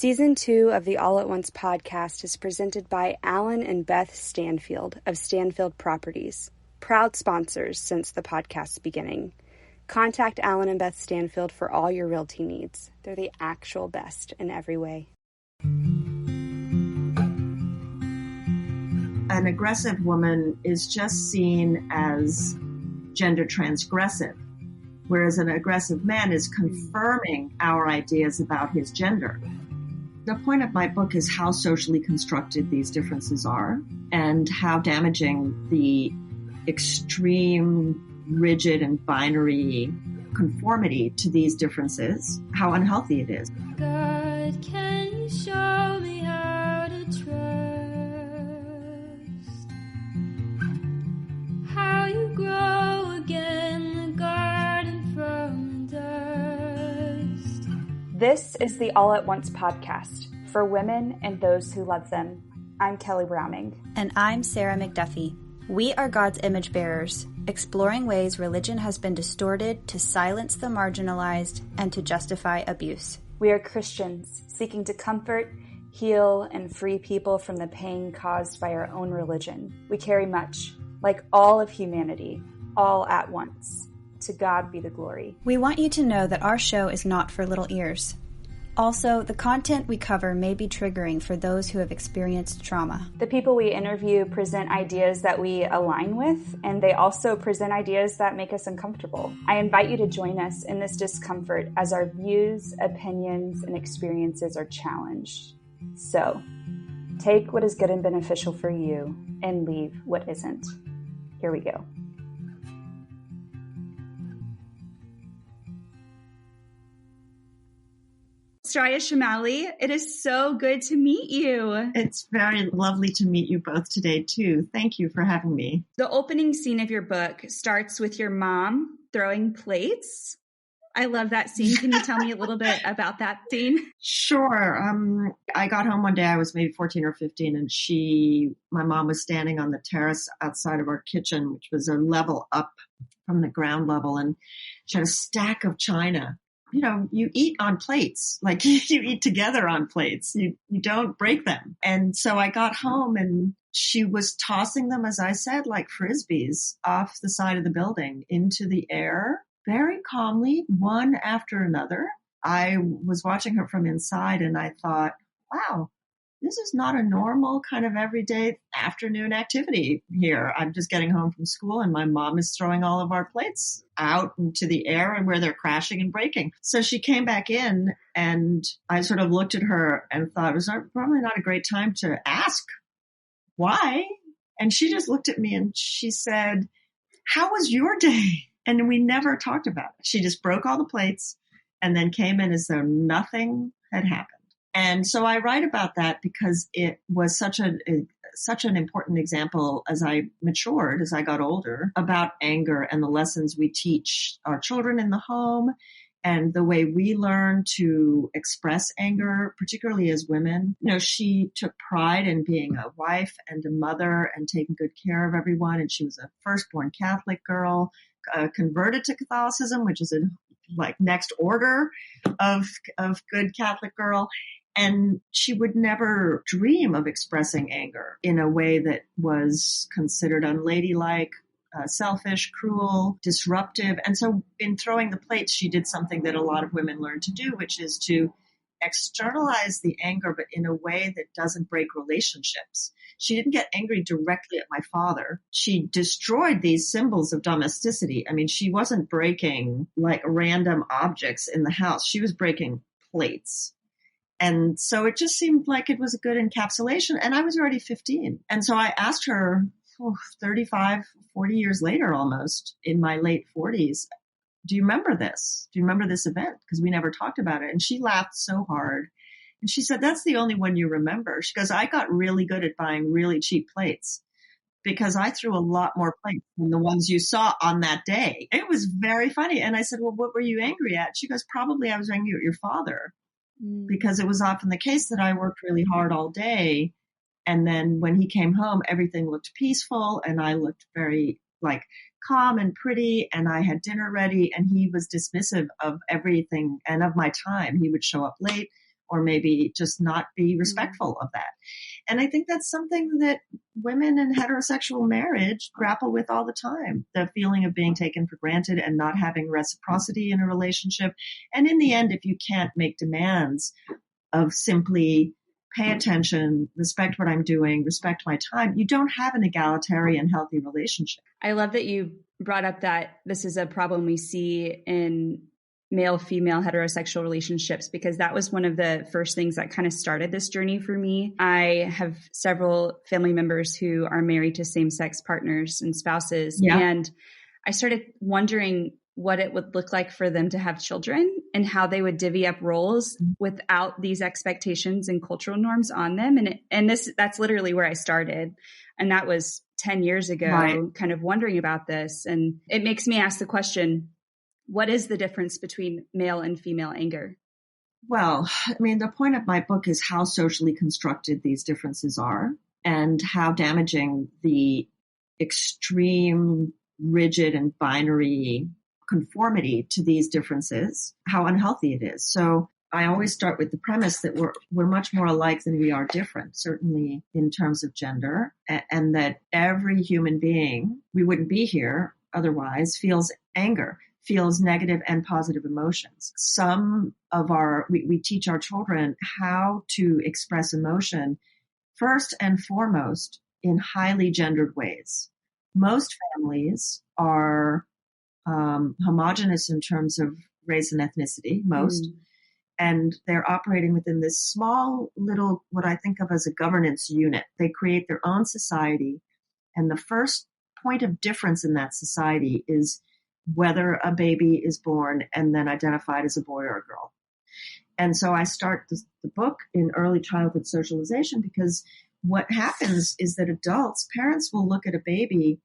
Season 2 of the All at Once podcast is presented by Alan and Beth Stanfield of Stanfield Properties, proud sponsors since the podcast's beginning. Contact Alan and Beth Stanfield for all your realty needs. They're the actual best in every way. An aggressive woman is just seen as gender transgressive, whereas an aggressive man is confirming our ideas about his gender. The point of my book is how socially constructed these differences are and how damaging the extreme, rigid, and binary conformity to these differences, how unhealthy it is. God, can you show me how to trust? How you grow again the garden from dust. This is the All at Once podcast for women and those who love them. I'm Kelly Browning. And I'm Sarah McDuffie. We are God's image bearers, exploring ways religion has been distorted to silence the marginalized and to justify abuse. We are Christians seeking to comfort, heal, and free people from the pain caused by our own religion. We carry much, like all of humanity, all at once. To God be the glory. We want you to know that our show is not for little ears. Also, the content we cover may be triggering for those who have experienced trauma. The people we interview present ideas that we align with, and they also present ideas that make us uncomfortable. I invite you to join us in this discomfort as our views, opinions, and experiences are challenged. So, take what is good and beneficial for you and leave what isn't. Here we go. Soraya Chemaly, it is so good to meet you. It's very lovely to meet you both today, too. Thank you for having me. The opening scene of your book starts with your mom throwing plates. I love that scene. Can you tell me a little bit about that scene? Sure. I got home one day, I was maybe 14 or 15, and my mom was standing on the terrace outside of our kitchen, which was a level up from the ground level, and she had a stack of china. You know, you eat on plates, like you eat together on plates. You don't break them. And so I got home and she was tossing them, as I said, like frisbees off the side of the building into the air, very calmly, one after another. I was watching her from inside and I thought, wow, this is not a normal kind of everyday afternoon activity here. I'm just getting home from school and my mom is throwing all of our plates out into the air and where they're crashing and breaking. So she came back in and I sort of looked at her and thought it was probably not a great time to ask why. And she just looked at me and she said, how was your day? And we never talked about it. She just broke all the plates and then came in as though nothing had happened. And so I write about that because it was such an important example as I matured, as I got older, about anger and the lessons we teach our children in the home and the way we learn to express anger, particularly as women. You know, she took pride in being a wife and a mother and taking good care of everyone. And she was a firstborn Catholic girl, converted to Catholicism, which is a next order of good Catholic girl. And she would never dream of expressing anger in a way that was considered unladylike, selfish, cruel, disruptive. And so in throwing the plates, she did something that a lot of women learn to do, which is to externalize the anger, but in a way that doesn't break relationships. She didn't get angry directly at my father. She destroyed these symbols of domesticity. I mean, she wasn't breaking like random objects in the house. She was breaking plates. And so it just seemed like it was a good encapsulation. And I was already 15. And so I asked her 35, 40 years later, almost in my late 40s, do you remember this? Do you remember this event? Because we never talked about it. And she laughed so hard. And she said, that's the only one you remember. She goes, I got really good at buying really cheap plates because I threw a lot more plates than the ones you saw on that day. It was very funny. And I said, well, what were you angry at? She goes, probably I was angry at your father. Because it was often the case that I worked really hard all day. And then when he came home, everything looked peaceful and I looked very calm and pretty and I had dinner ready and he was dismissive of everything and of my time. He would show up late or maybe just not be respectful of that. And I think that's something that women in heterosexual marriage grapple with all the time, the feeling of being taken for granted and not having reciprocity in a relationship. And in the end, if you can't make demands of simply pay attention, respect what I'm doing, respect my time, you don't have an egalitarian, healthy relationship. I love that you brought up that this is a problem we see in male-female heterosexual relationships, because that was one of the first things that kind of started this journey for me. I have several family members who are married to same-sex partners and spouses. Yeah. And I started wondering what it would look like for them to have children and how they would divvy up roles without these expectations and cultural norms on them. That's literally where I started. And that was 10 years ago, right, kind of wondering about this. And it makes me ask the question, what is the difference between male and female anger? Well, I mean, the point of my book is how socially constructed these differences are and how damaging the extreme, rigid, and binary conformity to these differences, how unhealthy it is. So I always start with the premise that we're much more alike than we are different, certainly in terms of gender, and that every human being, we wouldn't be here otherwise, feels anger, feels negative and positive emotions. Some of we teach our children how to express emotion first and foremost in highly gendered ways. Most families are homogenous in terms of race and ethnicity, most, and they're operating within this small little, what I think of as a governance unit. They create their own society, and the first point of difference in that society is whether a baby is born and then identified as a boy or a girl. And so I start the book in early childhood socialization, because what happens is that parents will look at a baby,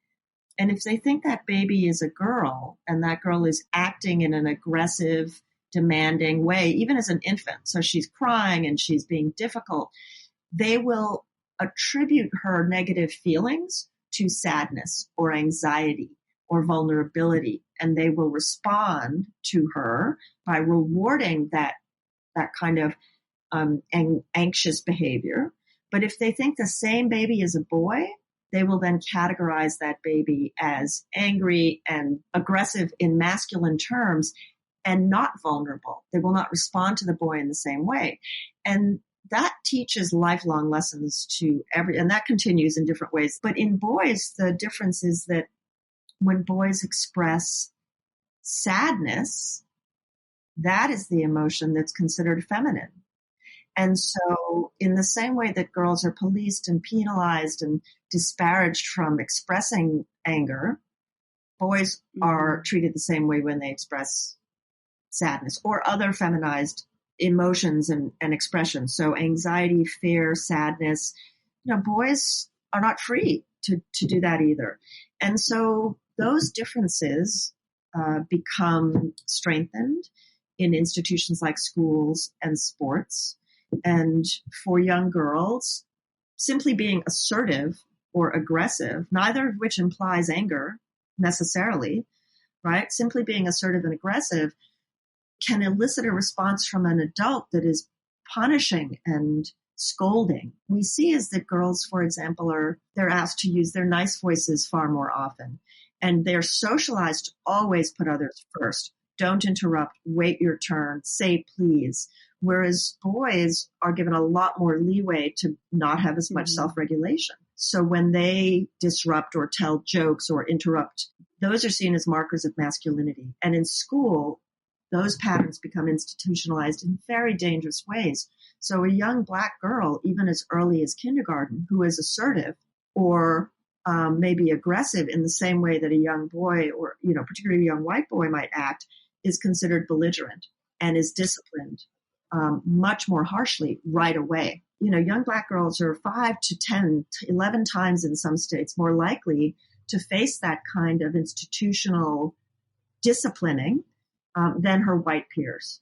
and if they think that baby is a girl and that girl is acting in an aggressive, demanding way, even as an infant, so she's crying and she's being difficult, they will attribute her negative feelings to sadness or anxiety or vulnerability, and they will respond to her by rewarding that kind of anxious behavior. But if they think the same baby is a boy, they will then categorize that baby as angry and aggressive in masculine terms and not vulnerable. They will not respond to the boy in the same way. And that teaches lifelong lessons and that continues in different ways. But in boys, the difference is that when boys express sadness, that is the emotion that's considered feminine. And so in the same way that girls are policed and penalized and disparaged from expressing anger, boys are treated the same way when they express sadness or other feminized emotions and expressions. So anxiety, fear, sadness, boys are not free to do that either. And so those differences become strengthened in institutions like schools and sports. And for young girls, simply being assertive or aggressive, neither of which implies anger necessarily, right? Simply being assertive and aggressive can elicit a response from an adult that is punishing and scolding. We see is that girls, for example, they're asked to use their nice voices far more often. And they're socialized to always put others first. Don't interrupt, wait your turn, say please. Whereas boys are given a lot more leeway to not have as much self-regulation. So when they disrupt or tell jokes or interrupt, those are seen as markers of masculinity. And in school, those patterns become institutionalized in very dangerous ways. So a young Black girl, even as early as kindergarten, who is assertive or maybe aggressive in the same way that a young boy or, particularly a young white boy might act, is considered belligerent and is disciplined much more harshly right away. Young Black girls are 5 to 10 to 11 times in some states more likely to face that kind of institutional disciplining than her white peers.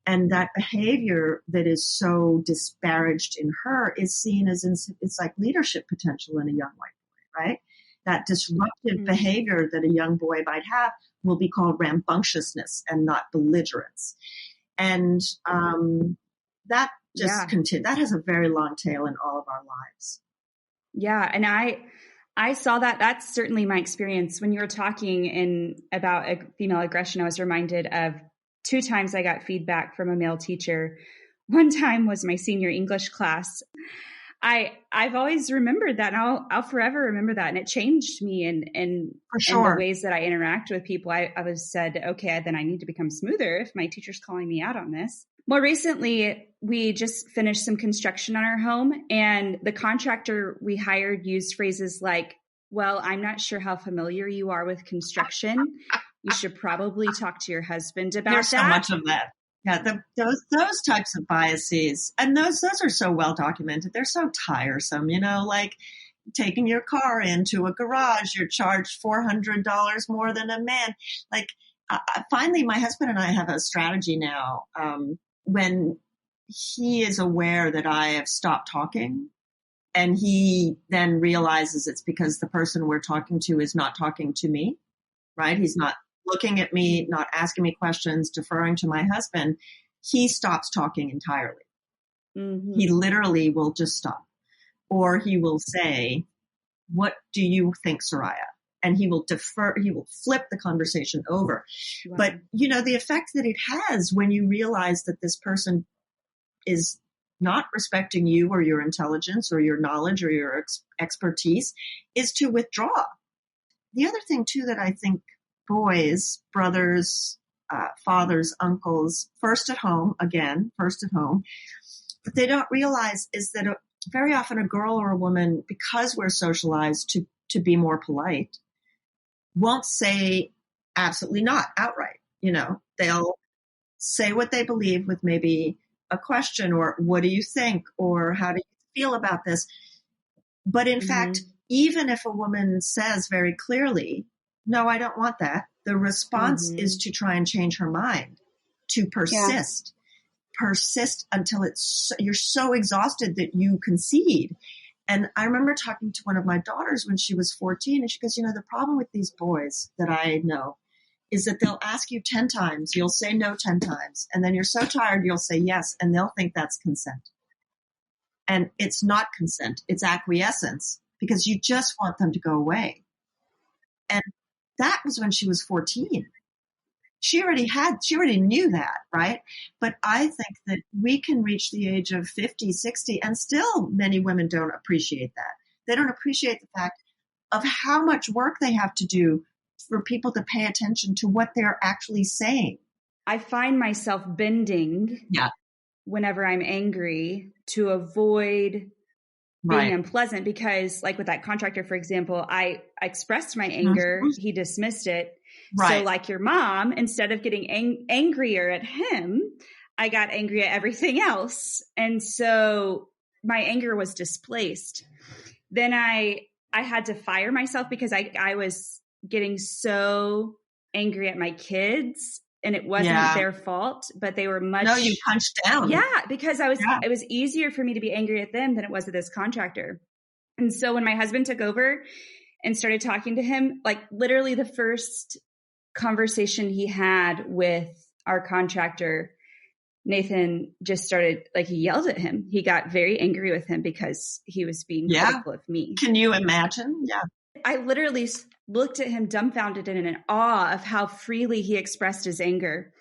And that behavior that is so disparaged in her is seen as it's like leadership potential in a young white boy, right? That disruptive behavior that a young boy might have will be called rambunctiousness and not belligerence. And that just continue. That has a very long tail in all of our lives. Yeah. And I saw that. That's certainly my experience. When you were talking about female aggression, I was reminded of 2 times I got feedback from a male teacher. One time was my senior English class. I've always remembered that, and I'll forever remember that. And it changed me in the ways that I interact with people. I was said, okay, then I need to become smoother if my teacher's calling me out on this. More recently, we just finished some construction on our home, and the contractor we hired used phrases like, well, I'm not sure how familiar you are with construction. You should probably talk to your husband about There's that. So much of that. Yeah, those types of biases, and those are so well documented. They're so tiresome, like taking your car into a garage, you're charged $400 more than a man. Like, finally, my husband and I have a strategy now. When he is aware that I have stopped talking, and he then realizes it's because the person we're talking to is not talking to me, right? He's not looking at me, not asking me questions, deferring to my husband, he stops talking entirely. Mm-hmm. He literally will just stop. Or he will say, what do you think, Soraya? And he will defer, he will flip the conversation over. Wow. But, the effect that it has when you realize that this person is not respecting you or your intelligence or your knowledge or your expertise is to withdraw. The other thing, too, that I think boys, brothers, fathers, uncles, first at home, but they don't realize is that very often a girl or a woman, because we're socialized to be more polite, won't say absolutely not outright. They'll say what they believe with maybe a question or what do you think or how do you feel about this? But in fact, even if a woman says very clearly, no, I don't want that, the response is to try and change her mind, to persist until you're so exhausted that you concede. And I remember talking to one of my daughters when she was 14, and she goes, the problem with these boys that I know is that they'll ask you 10 times, you'll say no 10 times, and then you're so tired, you'll say yes, and they'll think that's consent. And it's not consent, it's acquiescence, because you just want them to go away. And that was when she was 14. She already knew that, right? But I think that we can reach the age of 50, 60, and still many women don't appreciate that. They don't appreciate the fact of how much work they have to do for people to pay attention to what they're actually saying. I find myself bending whenever I'm angry to avoid being unpleasant, because like with that contractor, for example, I expressed my anger. He dismissed it. Right. So like your mom, instead of getting angrier at him, I got angry at everything else. And so my anger was displaced. Then I had to fire myself because I was getting so angry at my kids. And it wasn't their fault, but they were much. No, you punched down. Yeah, because it was easier for me to be angry at them than it was at this contractor. And so when my husband took over and started talking to him, like literally the first conversation he had with our contractor, Nathan just started, like, he yelled at him. He got very angry with him because he was being critical of me. Can you imagine? Yeah. I literally looked at him dumbfounded and in awe of how freely he expressed his anger.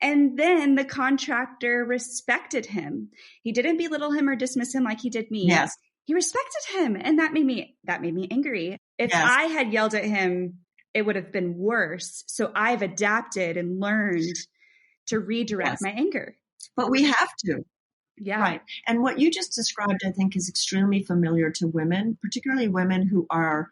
And then the contractor respected him. He didn't belittle him or dismiss him like he did me. Yes. He respected him. And that made me angry. If I had yelled at him, it would have been worse. So I've adapted and learned to redirect my anger. But we have to. Yeah. Right. And what you just described, I think, is extremely familiar to women, particularly women who are,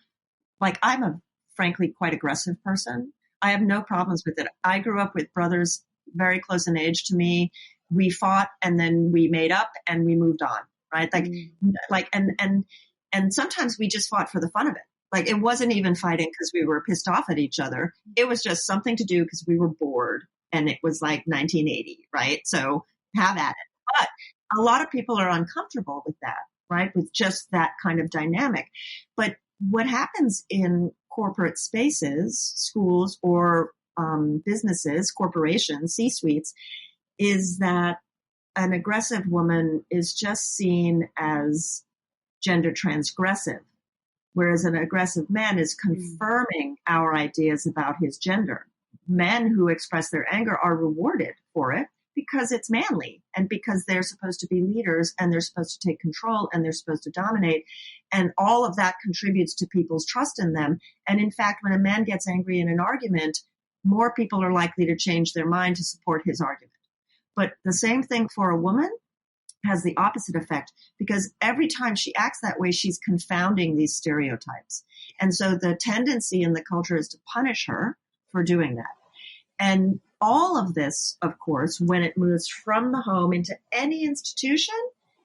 like, I'm a frankly quite aggressive person. I have no problems with it. I grew up with brothers very close in age to me. We fought and then we made up and we moved on. Right. And sometimes we just fought for the fun of it. Like, it wasn't even fighting because we were pissed off at each other. It was just something to do because we were bored, and it was like 1980. Right. So have at it. But a lot of people are uncomfortable with that, right? With just that kind of dynamic. But what happens in corporate spaces, schools, or businesses, corporations, C-suites, is that an aggressive woman is just seen as gender transgressive, whereas an aggressive man is confirming our ideas about his gender. Men who express their anger are rewarded for it because it's manly and because they're supposed to be leaders and they're supposed to take control and they're supposed to dominate. And all of that contributes to people's trust in them. And in fact, when a man gets angry in an argument, more people are likely to change their mind to support his argument. But the same thing for a woman has the opposite effect, because every time she acts that way, she's confounding these stereotypes. And so the tendency in the culture is to punish her for doing that. And all of this, of course, when it moves from the home into any institution,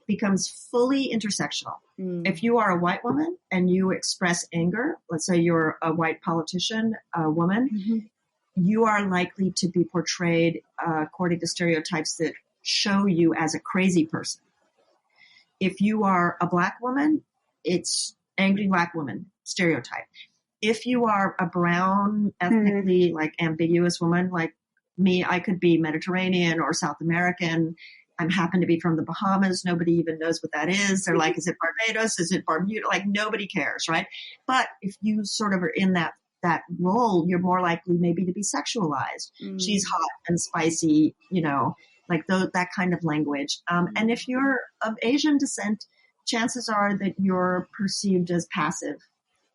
becomes fully intersectional. If you are a white woman and you express anger, let's say you're a white politician, a woman, you are likely to be portrayed according to stereotypes that show you as a crazy person. If you are a black woman, it's angry black woman stereotype. If you are a brown, ethnically like ambiguous woman like me, I could be Mediterranean or South American. I happen to be from the Bahamas. Nobody even knows what that is. They're like, is it Barbados? Is it Bermuda? Like nobody cares, right? But if you sort of are in that role, you're more likely maybe to be sexualized. She's hot and spicy, like that kind of language. And if you're of Asian descent, chances are that you're perceived as passive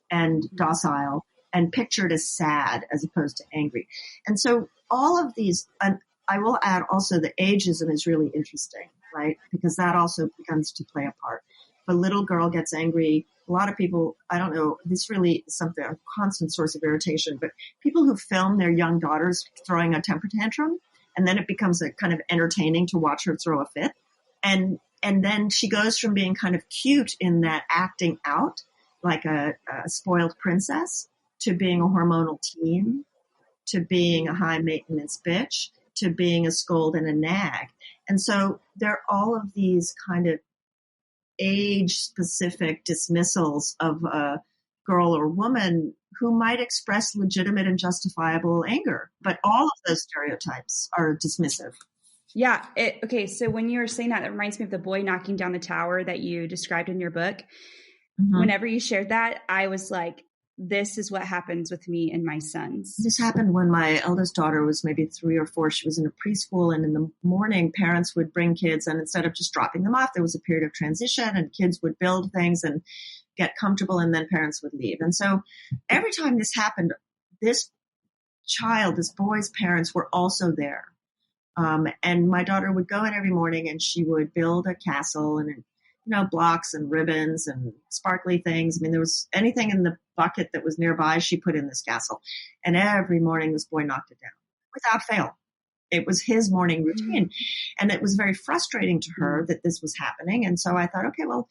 and docile and pictured as sad as opposed to angry. And so all of these, and I will add also the ageism is really interesting, right? Because that also begins to play a part. If a little girl gets angry, a lot of people, I don't know, this really is something, a constant source of irritation, but people who film their young daughters throwing a temper tantrum, and then it becomes a kind of entertaining to watch her throw a fit. And then she goes from being kind of cute in that acting out like a spoiled princess to being a hormonal teen, to being a high maintenance bitch, to being a scold and a nag. And so there are all of these kind of age-specific dismissals of a girl or woman who might express legitimate and justifiable anger. But all of those stereotypes are dismissive. Yeah. Okay. So when you were saying that, it reminds me of the boy knocking down the tower that you described in your book. Whenever you shared that, I was like, this is what happens with me and my sons. This happened when my eldest daughter was maybe 3 or 4. She was in a preschool, and in the morning, parents would bring kids, and instead of just dropping them off, there was a period of transition, and kids would build things and get comfortable, and then parents would leave. And so every time this happened, this boy's parents were also there. And my daughter would go in every morning, and she would build a castle and blocks and ribbons and sparkly things. I mean, there was anything in the bucket that was nearby, she put in this castle. And every morning this boy knocked it down without fail. It was his morning routine. And it was very frustrating to her that this was happening. And so I thought, okay, well,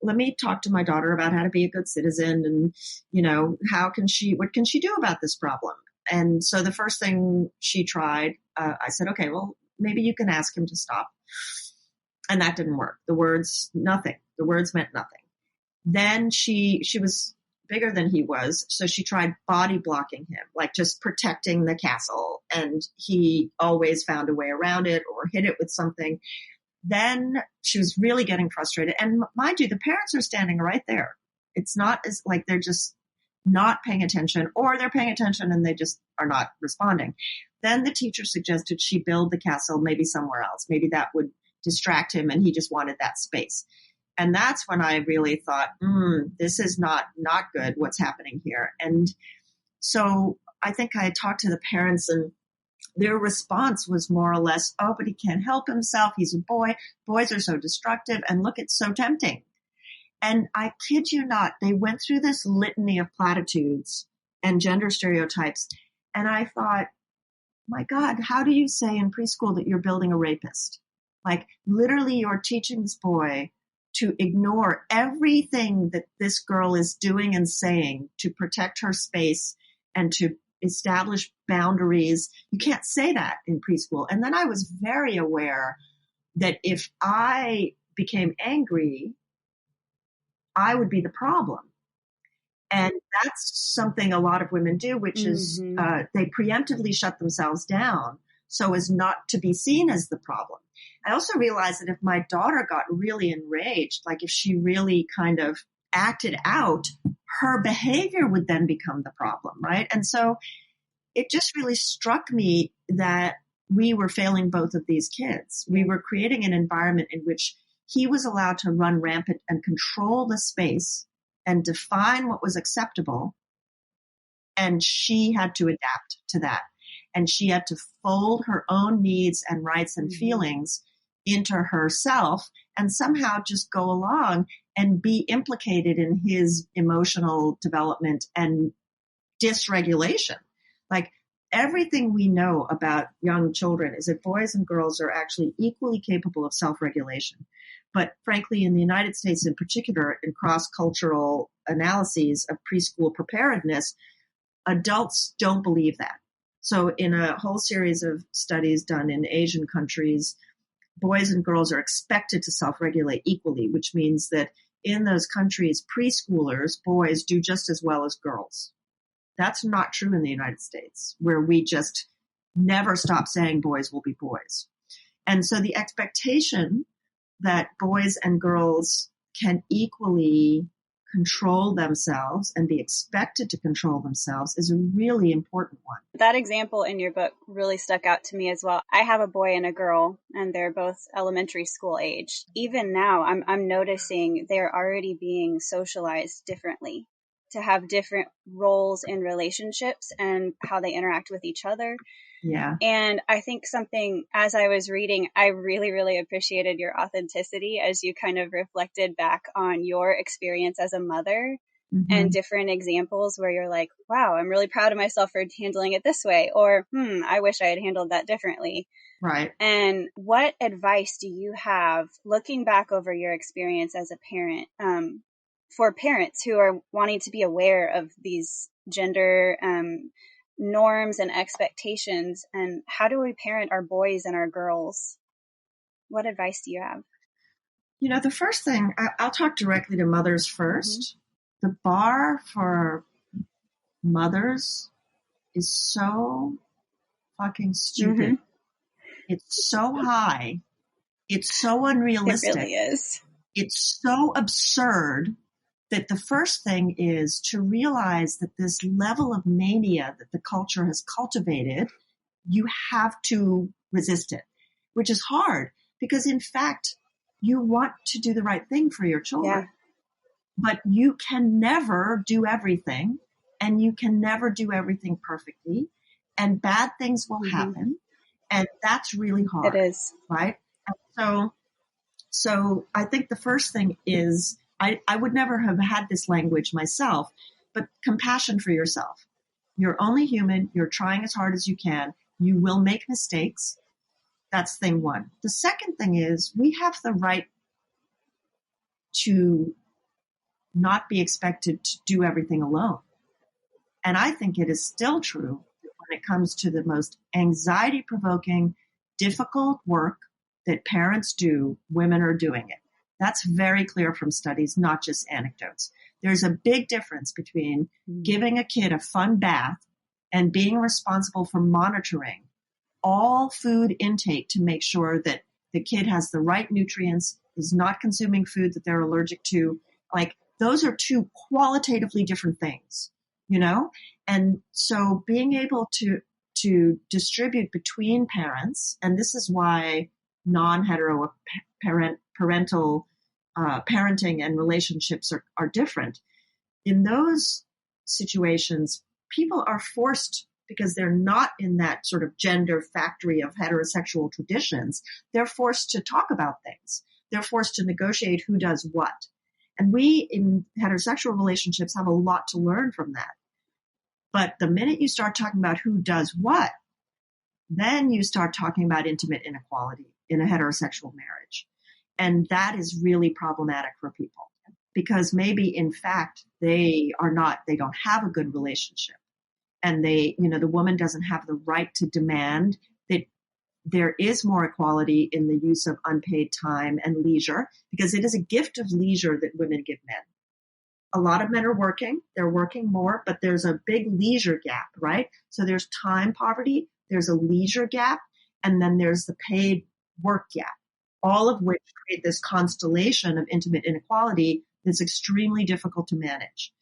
let me talk to my daughter about how to be a good citizen and, what can she do about this problem? And so the first thing she tried, I said, okay, well, maybe you can ask him to stop. And that didn't work. The words, nothing. The words meant nothing. Then she was bigger than he was. So she tried body blocking him, like just protecting the castle. And he always found a way around it or hit it with something. Then she was really getting frustrated. And mind you, the parents are standing right there. It's not as like they're just not paying attention, or they're paying attention and they just are not responding. Then the teacher suggested she build the castle maybe somewhere else. Maybe that would distract him, and he just wanted that space. And that's when I really thought, this is not good, what's happening here. And so I think I talked to the parents, and their response was more or less, oh, but he can't help himself. He's a boy. Boys are so destructive. And look, it's so tempting. And I kid you not, they went through this litany of platitudes and gender stereotypes. And I thought, my God, how do you say in preschool that you're building a rapist? Like literally you're teaching this boy to ignore everything that this girl is doing and saying to protect her space and to establish boundaries. You can't say that in preschool. And then I was very aware that if I became angry, I would be the problem. And that's something a lot of women do, which is they preemptively shut themselves down so as not to be seen as the problem. I also realized that if my daughter got really enraged, like if she really kind of acted out, her behavior would then become the problem, right? And so it just really struck me that we were failing both of these kids. We were creating an environment in which he was allowed to run rampant and control the space and define what was acceptable. And she had to adapt to that. And she had to fold her own needs and rights and feelings into herself and somehow just go along and be implicated in his emotional development and dysregulation. Like everything we know about young children is that boys and girls are actually equally capable of self-regulation. But frankly, in the United States in particular, in cross-cultural analyses of preschool preparedness, adults don't believe that. So in a whole series of studies done in Asian countries, boys and girls are expected to self-regulate equally, which means that in those countries, preschoolers, boys, do just as well as girls. That's not true in the United States, where we just never stop saying boys will be boys. And so the expectation that boys and girls can equally control themselves and be expected to control themselves is a really important one. That example in your book really stuck out to me as well. I have a boy and a girl, and they're both elementary school age. Even now, I'm noticing they're already being socialized differently, to have different roles in relationships and how they interact with each other. Yeah. And I think something, as I was reading, I really, really appreciated your authenticity as you kind of reflected back on your experience as a mother and different examples where you're like, wow, I'm really proud of myself for handling it this way. Or, I wish I had handled that differently. Right. And what advice do you have looking back over your experience as a parent, for parents who are wanting to be aware of these gender norms and expectations, and how do we parent our boys and our girls? What advice do you have? You know, the first thing, I'll talk directly to mothers first. The bar for mothers is so fucking stupid. It's so high. It's so unrealistic. It really is. It's so absurd that the first thing is to realize that this level of mania that the culture has cultivated, you have to resist it, which is hard because in fact, you want to do the right thing for your children, but you can never do everything and you can never do everything perfectly and bad things will happen. And that's really hard. It is. Right. And so I think the first thing is, I would never have had this language myself, but compassion for yourself. You're only human. You're trying as hard as you can. You will make mistakes. That's thing one. The second thing is we have the right to not be expected to do everything alone. And I think it is still true that when it comes to the most anxiety-provoking, difficult work that parents do, women are doing it. That's very clear from studies, not just anecdotes. There's a big difference between giving a kid a fun bath and being responsible for monitoring all food intake to make sure that the kid has the right nutrients, is not consuming food that they're allergic to. Like, those are two qualitatively different things, you know? And so being able to distribute between parents, and this is why non-hetero parental parenting and relationships are different. In those situations, people are forced, because they're not in that sort of gender factory of heterosexual traditions, they're forced to talk about things. They're forced to negotiate who does what. And we in heterosexual relationships have a lot to learn from that. But the minute you start talking about who does what, then you start talking about intimate inequality in a heterosexual marriage. And that is really problematic for people because maybe in fact they don't have a good relationship. And the woman doesn't have the right to demand that there is more equality in the use of unpaid time and leisure, because it is a gift of leisure that women give men. A lot of men are working, they're working more, but there's a big leisure gap, right? So there's time poverty, there's a leisure gap, and then there's the paid work gap. all of which create this constellation of intimate inequality that's extremely difficult to manage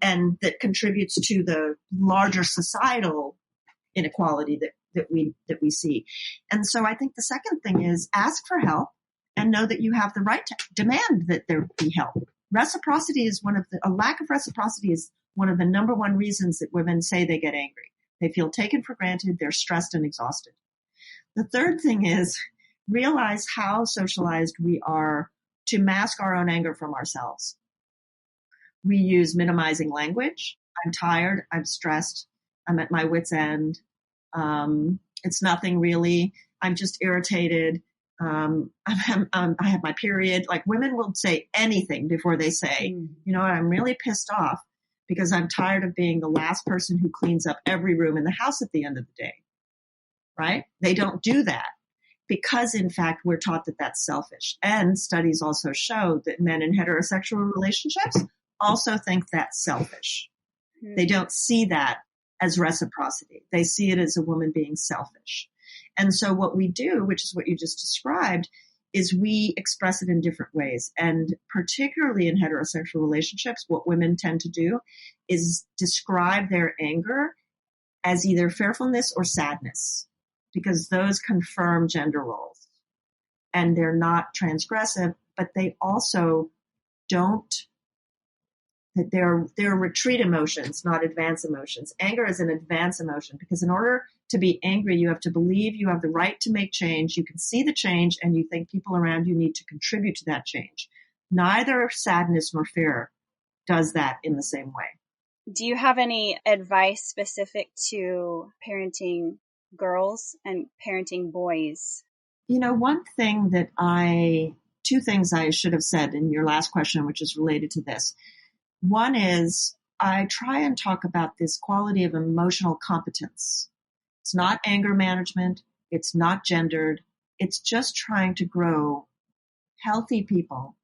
and that contributes to the larger societal inequality that we see. And so I think the second thing is ask for help and know that you have the right to demand that there be help. Reciprocity is a lack of reciprocity is one of the number one reasons that women say they get angry. They feel taken for granted. They're stressed and exhausted. The third thing is realize how socialized we are to mask our own anger from ourselves. We use minimizing language. I'm tired. I'm stressed. I'm at my wit's end. It's nothing really. I'm just irritated. I have my period. Like women will say anything before they say, you know what, I'm really pissed off because I'm tired of being the last person who cleans up every room in the house at the end of the day. Right? They don't do that because, in fact, we're taught that that's selfish. And studies also show that men in heterosexual relationships also think that's selfish. They don't see that as reciprocity. They see it as a woman being selfish. And so what we do, which is what you just described, is we express it in different ways. And particularly in heterosexual relationships, what women tend to do is describe their anger as either fearfulness or sadness, because those confirm gender roles. And they're not transgressive, but they also that they're retreat emotions, not advance emotions. Anger is an advance emotion because in order to be angry, you have to believe you have the right to make change. You can see the change and you think people around you need to contribute to that change. Neither sadness nor fear does that in the same way. Do you have any advice specific to parenting girls and parenting boys? You know, two things I should have said in your last question, which is related to this. One is I try and talk about this quality of emotional competence. It's not anger management. It's not gendered. It's just trying to grow healthy people.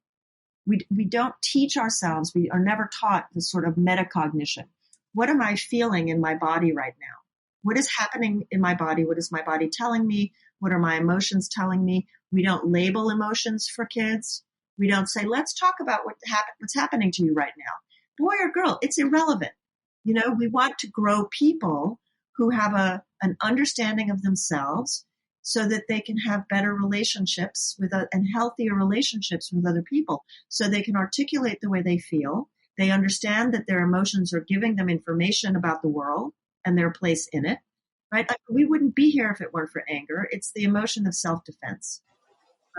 We don't teach ourselves. We are never taught this sort of metacognition. What am I feeling in my body right now? What is happening in my body? What is my body telling me? What are my emotions telling me? We don't label emotions for kids. We don't say, let's talk about what's happening to you right now. Boy or girl, it's irrelevant. You know, we want to grow people who have an understanding of themselves so that they can have better relationships and healthier relationships with other people, so they can articulate the way they feel. They understand that their emotions are giving them information about the world and their place in it, right? Like, we wouldn't be here if it weren't for anger. It's the emotion of self-defense,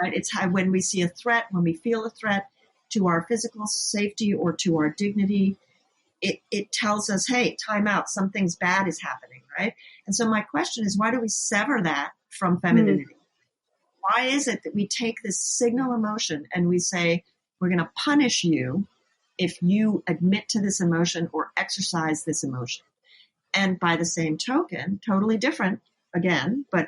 right? It's how, when we see a threat, when we feel a threat to our physical safety or to our dignity, it tells us, hey, time out, something's bad is happening, right? And so my question is, why do we sever that from femininity? Why is it that we take this signal emotion and we say, we're going to punish you if you admit to this emotion or exercise this emotion? And by the same token, totally different again, but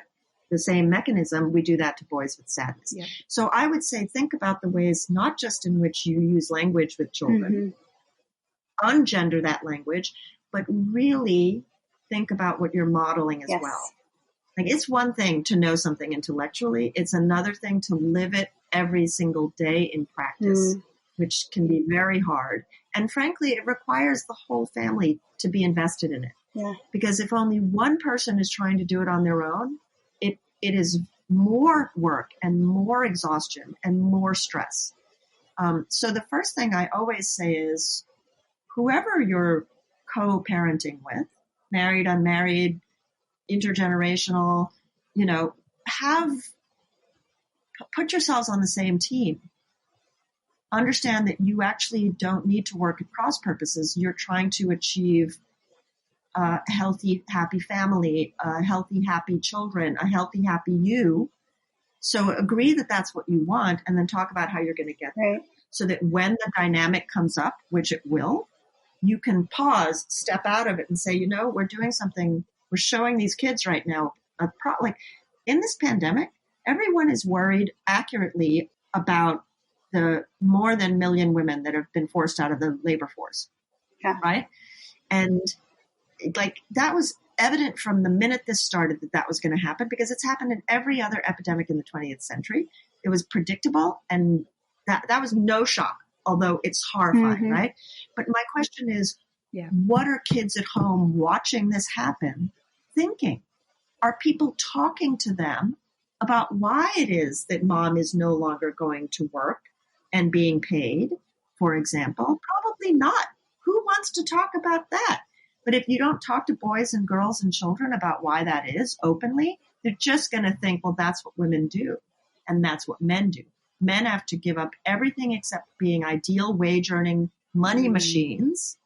the same mechanism, we do that to boys with sadness. Yeah. So I would say, think about the ways, not just in which you use language with children, ungender that language, but really think about what you're modeling as well. Like, it's one thing to know something intellectually. It's another thing to live it every single day in practice, which can be very hard. And frankly, it requires the whole family to be invested in it. Yeah. Because if only one person is trying to do it on their own, it is more work and more exhaustion and more stress. So the first thing I always say is, whoever you're co-parenting with, married, unmarried, intergenerational, put yourselves on the same team. Understand that you actually don't need to work at cross purposes. You're trying to achieve a healthy, happy family, healthy, happy children, a healthy, happy you. So agree that that's what you want, and then talk about how you're going to get there. So that when the dynamic comes up, which it will, you can pause, step out of it and say, we're doing something. We're showing these kids right now. Like in this pandemic, everyone is worried accurately about the more than 1 million women that have been forced out of the labor force. Yeah. Right. And like, that was evident from the minute this started that was going to happen, because it's happened in every other epidemic in the 20th century. It was predictable, and that was no shock, although it's horrifying, right? But my question is, what are kids at home watching this happen thinking? Are people talking to them about why it is that mom is no longer going to work and being paid, for example? Probably not. Who wants to talk about that? But if you don't talk to boys and girls and children about why that is openly, they're just going to think, well, that's what women do. And that's what men do. Men have to give up everything except being ideal wage earning money machines,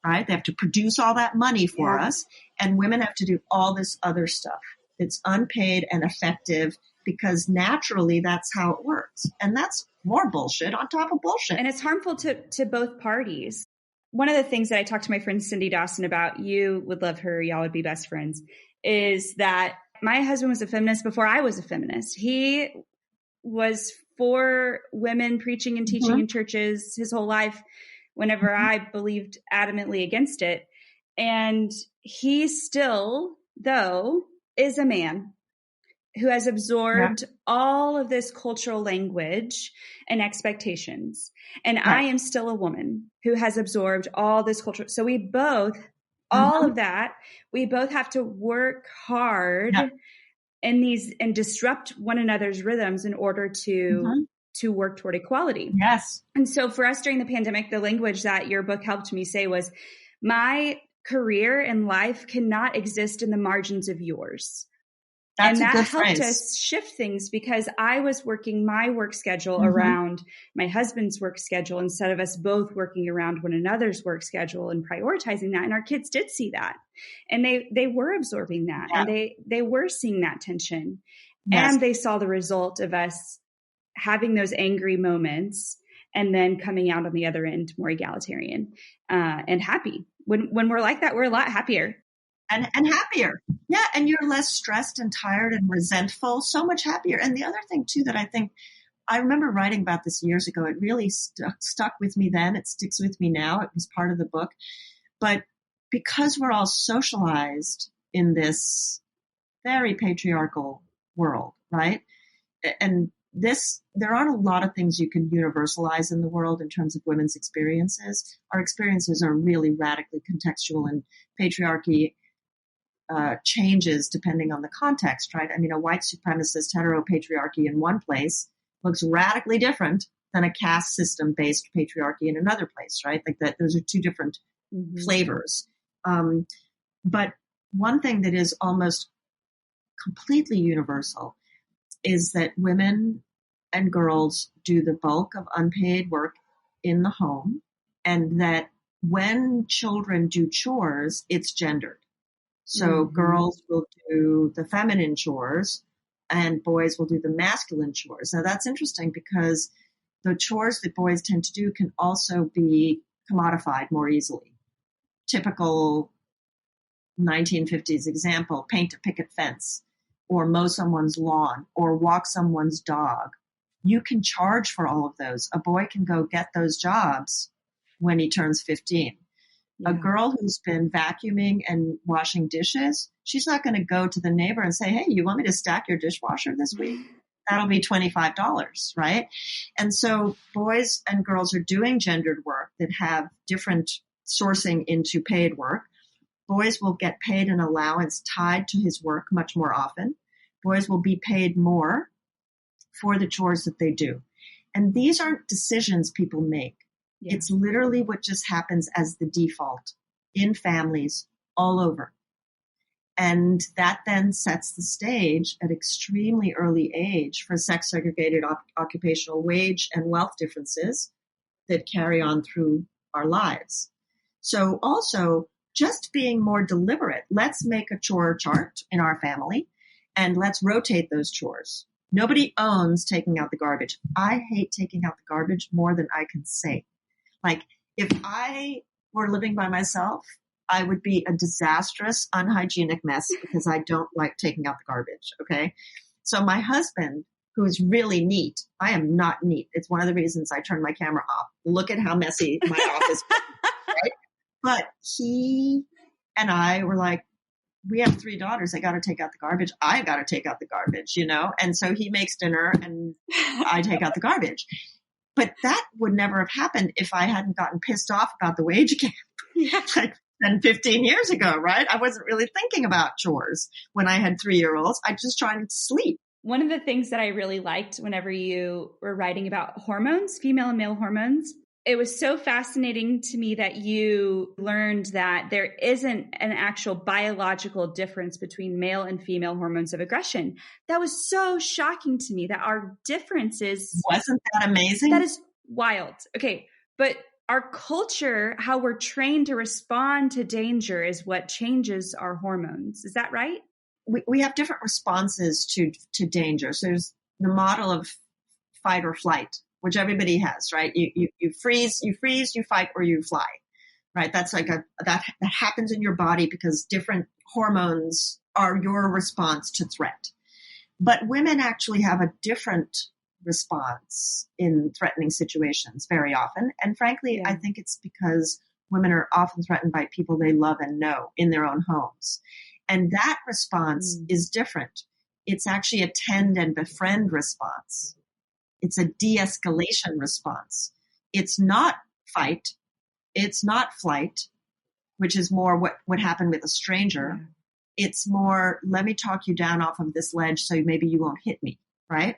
right? They have to produce all that money for us. And women have to do all this other stuff. It's unpaid and effective because naturally that's how it works. And that's more bullshit on top of bullshit. And it's harmful to both parties. One of the things that I talked to my friend Cindy Dawson about, you would love her, y'all would be best friends, is that my husband was a feminist before I was a feminist. He was for women preaching and teaching in churches his whole life whenever I believed adamantly against it. And he still, though, is a man who has absorbed all of this cultural language and expectations. And I am still a woman who has absorbed all this culture. So we both, all of that, we both have to work hard in these and disrupt one another's rhythms in order to work toward equality. Yes. And so for us during the pandemic, the language that your book helped me say was, my career and life cannot exist in the margins of yours. That's and a good that helped phrase. us shift things because I was working my work schedule around my husband's work schedule instead of us both working around one another's work schedule and prioritizing that. And our kids did see that, and they were absorbing that, and they were seeing that tension, and they saw the result of us having those angry moments and then coming out on the other end more egalitarian and happy. When we're like that, we're a lot happier. And happier. Yeah. And you're less stressed and tired and resentful, so much happier. And the other thing too, that I think, I remember writing about this years ago. It really stuck with me then. It sticks with me now. It was part of the book. But because we're all socialized in this very patriarchal world, right? And there aren't a lot of things you can universalize in the world in terms of women's experiences. Our experiences are really radically contextual, and patriarchy changes depending on the context, right? I mean, a white supremacist heteropatriarchy in one place looks radically different than a caste system based patriarchy in another place, right? Like that, those are two different flavors. But one thing that is almost completely universal is that women and girls do the bulk of unpaid work in the home, and that when children do chores, it's gendered. So girls will do the feminine chores and boys will do the masculine chores. Now that's interesting because the chores that boys tend to do can also be commodified more easily. Typical 1950s example, paint a picket fence or mow someone's lawn or walk someone's dog. You can charge for all of those. A boy can go get those jobs when he turns 15. A girl who's been vacuuming and washing dishes, she's not going to go to the neighbor and say, hey, you want me to stack your dishwasher this week? That'll be $25, right? And so boys and girls are doing gendered work that have different sourcing into paid work. Boys will get paid an allowance tied to his work much more often. Boys will be paid more for the chores that they do. And these aren't decisions people make. It's literally what just happens as the default in families all over. And that then sets the stage at extremely early age for sex segregated occupational wage and wealth differences that carry on through our lives. So also just being more deliberate, let's make a chore chart in our family and let's rotate those chores. Nobody owns taking out the garbage. I hate taking out the garbage more than I can say. Like, if I were living by myself, I would be a disastrous, unhygienic mess because I don't like taking out the garbage, okay? So my husband, who is really neat, I am not neat. It's one of the reasons I turned my camera off. Look at how messy my office is, right? But he and I were like, we have 3 daughters. I got to take out the garbage. I got to take out the garbage, you know? And so he makes dinner and I take out the garbage. But that would never have happened if I hadn't gotten pissed off about the wage gap like 10, 15 years ago, right? I wasn't really thinking about chores when I had 3-year-olds. I just tried to sleep. One of the things that I really liked whenever you were writing about hormones, female and male hormones, it was so fascinating to me that you learned that there isn't an actual biological difference between male and female hormones of aggression. That was so shocking to me that our differences. Wasn't that amazing? That is wild. Okay. But our culture, how we're trained to respond to danger is what changes our hormones. Is that right? We have different responses to danger. So there's the model of fight or flight, which everybody has, right? You freeze, you fight, or you fly, right? That's like that happens in your body because different hormones are your response to threat. But women actually have a different response in threatening situations very often. And frankly, I think it's because women are often threatened by people they love and know in their own homes. And that response is different. It's actually a tend and befriend response. It's a de-escalation response. It's not fight. It's not flight, which is more what happened with a stranger. Yeah. It's more, let me talk you down off of this ledge so maybe you won't hit me, right?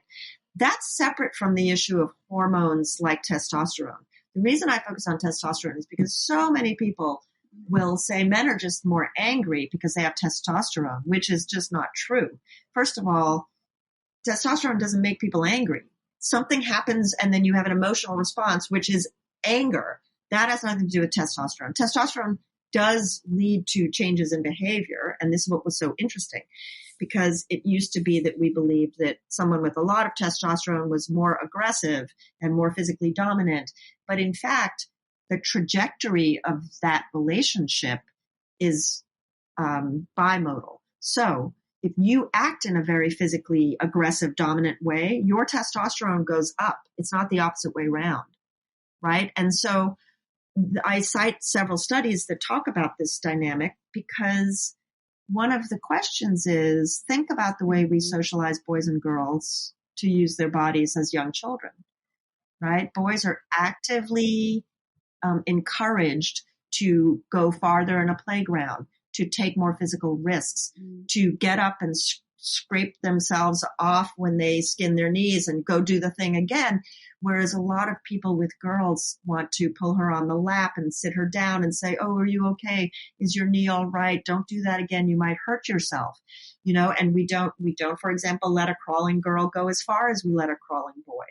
That's separate from the issue of hormones like testosterone. The reason I focus on testosterone is because so many people will say men are just more angry because they have testosterone, which is just not true. First of all, testosterone doesn't make people angry. Something happens and then you have an emotional response, which is anger. That has nothing to do with testosterone. Testosterone does lead to changes in behavior. And this is what was so interesting, because it used to be that we believed that someone with a lot of testosterone was more aggressive and more physically dominant. But in fact, the trajectory of that relationship is bimodal. So if you act in a very physically aggressive, dominant way, your testosterone goes up. It's not the opposite way around, right? And so I cite several studies that talk about this dynamic because one of the questions is, think about the way we socialize boys and girls to use their bodies as young children, right? Boys are actively encouraged to go farther in a playground, to take more physical risks, to get up and scrape themselves off when they skin their knees and go do the thing again. Whereas a lot of people with girls want to pull her on the lap and sit her down and say, oh, are you okay? Is your knee all right? Don't do that again. You might hurt yourself, you know, and we don't, for example, let a crawling girl go as far as we let a crawling boy.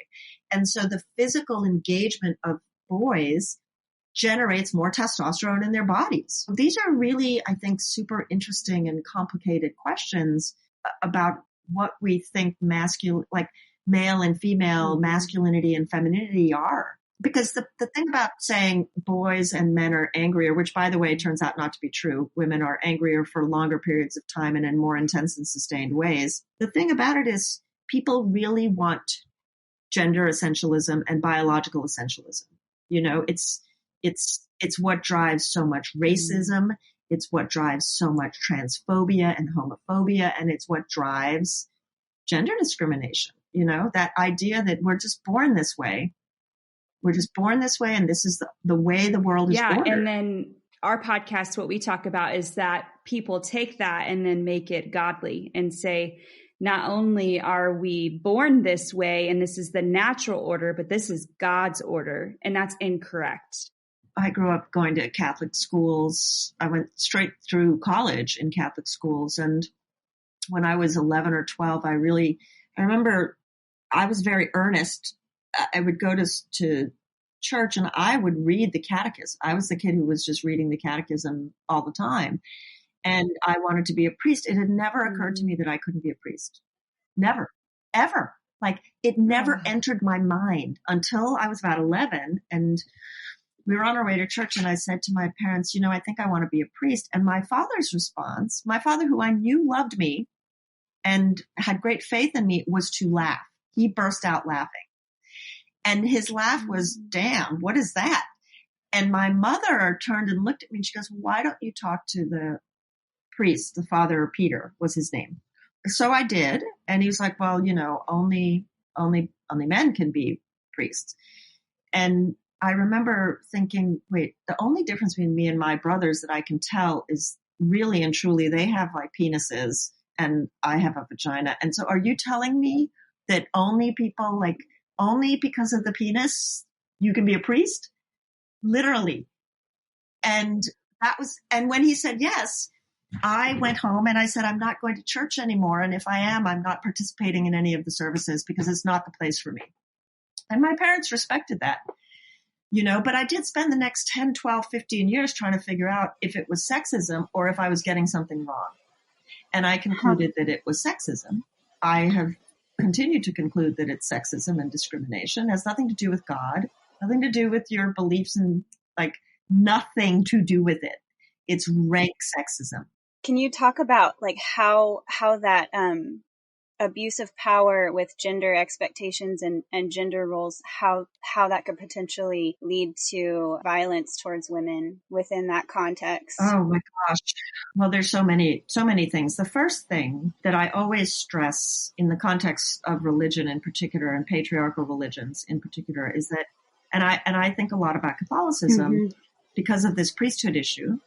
And so the physical engagement of boys generates more testosterone in their bodies. These are really, I think, super interesting and complicated questions about what we think like male and female masculinity and femininity are. Because the thing about saying boys and men are angrier, which by the way turns out not to be true, women are angrier for longer periods of time and in more intense and sustained ways. The thing about it is people really want gender essentialism and biological essentialism. You know, it's what drives so much racism. It's what drives so much transphobia and homophobia. And it's what drives gender discrimination. You know, that idea that we're just born this way. We're just born this way. And this is the way the world is ordered. And then our podcast, what we talk about is that people take that and then make it godly and say, not only are we born this way and this is the natural order, but this is God's order. And that's incorrect. I grew up going to Catholic schools. I went straight through college in Catholic schools. And when I was 11 or 12, I remember I was very earnest. I would go to church and I would read the catechism. I was the kid who was just reading the catechism all the time. And I wanted to be a priest. It had never occurred to me that I couldn't be a priest. Never, ever. Like it never entered my mind until I was about 11. And we were on our way to church and I said to my parents, you know, I think I want to be a priest. And my father's response, my father, who I knew loved me and had great faith in me, was to laugh. He burst out laughing. And his laugh was, damn, what is that? And my mother turned and looked at me and she goes, why don't you talk to the priest. The father, Peter, was his name. So I did. And he was like, well, only men can be priests. And I remember thinking, wait, the only difference between me and my brothers that I can tell is really and truly they have like penises and I have a vagina. And so are you telling me that only because of the penis, you can be a priest? Literally. And when he said yes, I went home and I said, I'm not going to church anymore. And if I am, I'm not participating in any of the services because it's not the place for me. And my parents respected that, but I did spend the next 10, 12, 15 years trying to figure out if it was sexism or if I was getting something wrong. And I concluded that it was sexism. I have continued to conclude that it's sexism and discrimination. It has nothing to do with God, nothing to do with your beliefs, and nothing to do with it. It's rank sexism. Can you talk about how that abuse of power with gender expectations and gender roles, how that could potentially lead to violence towards women within that context? Oh my gosh. Well, there's so many things. The first thing that I always stress in the context of religion in particular, and patriarchal religions in particular, is that, and I think a lot about Catholicism because of this priesthood issue,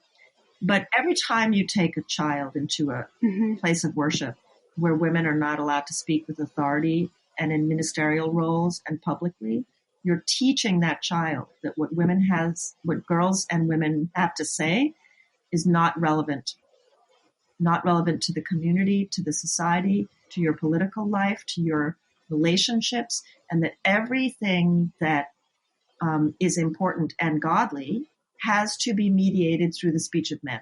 but every time you take a child into a place of worship where women are not allowed to speak with authority and in ministerial roles and publicly, you're teaching that child that what girls and women have to say is not relevant to the community, to the society, to your political life, to your relationships, and that everything that is important and godly has to be mediated through the speech of men.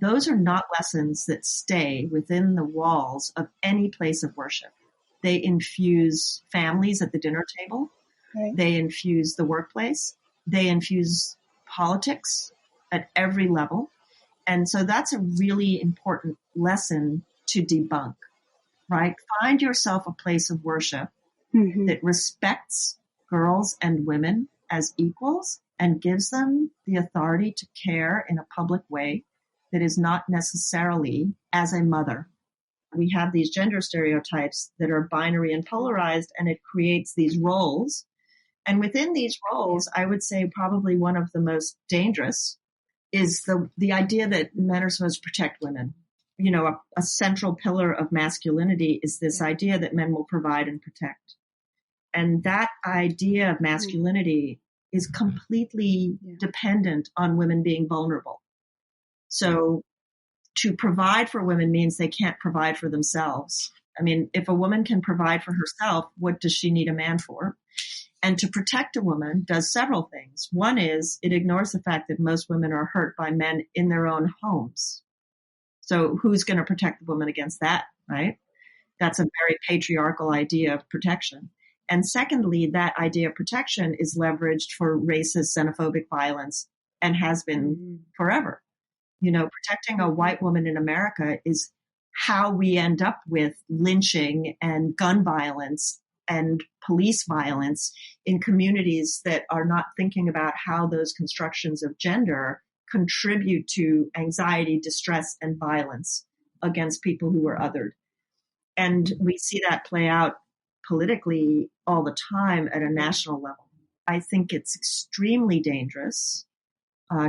Those are not lessons that stay within the walls of any place of worship. They infuse families at the dinner table. Right. They infuse the workplace. They infuse politics at every level. And so that's a really important lesson to debunk, right? Find yourself a place of worship that respects girls and women as equals and gives them the authority to care in a public way that is not necessarily as a mother. We have these gender stereotypes that are binary and polarized, and it creates these roles. And within these roles, I would say probably one of the most dangerous is the idea that men are supposed to protect women. A central pillar of masculinity is this idea that men will provide and protect. And that idea of masculinity is completely dependent on women being vulnerable. So to provide for women means they can't provide for themselves. I mean, if a woman can provide for herself, what does she need a man for? And to protect a woman does several things. One is it ignores the fact that most women are hurt by men in their own homes. So who's going to protect the woman against that, right? That's a very patriarchal idea of protection. And secondly, that idea of protection is leveraged for racist, xenophobic violence and has been forever. Protecting a white woman in America is how we end up with lynching and gun violence and police violence in communities that are not thinking about how those constructions of gender contribute to anxiety, distress, and violence against people who are othered. And we see that play out politically all the time at a national level. I think it's extremely dangerous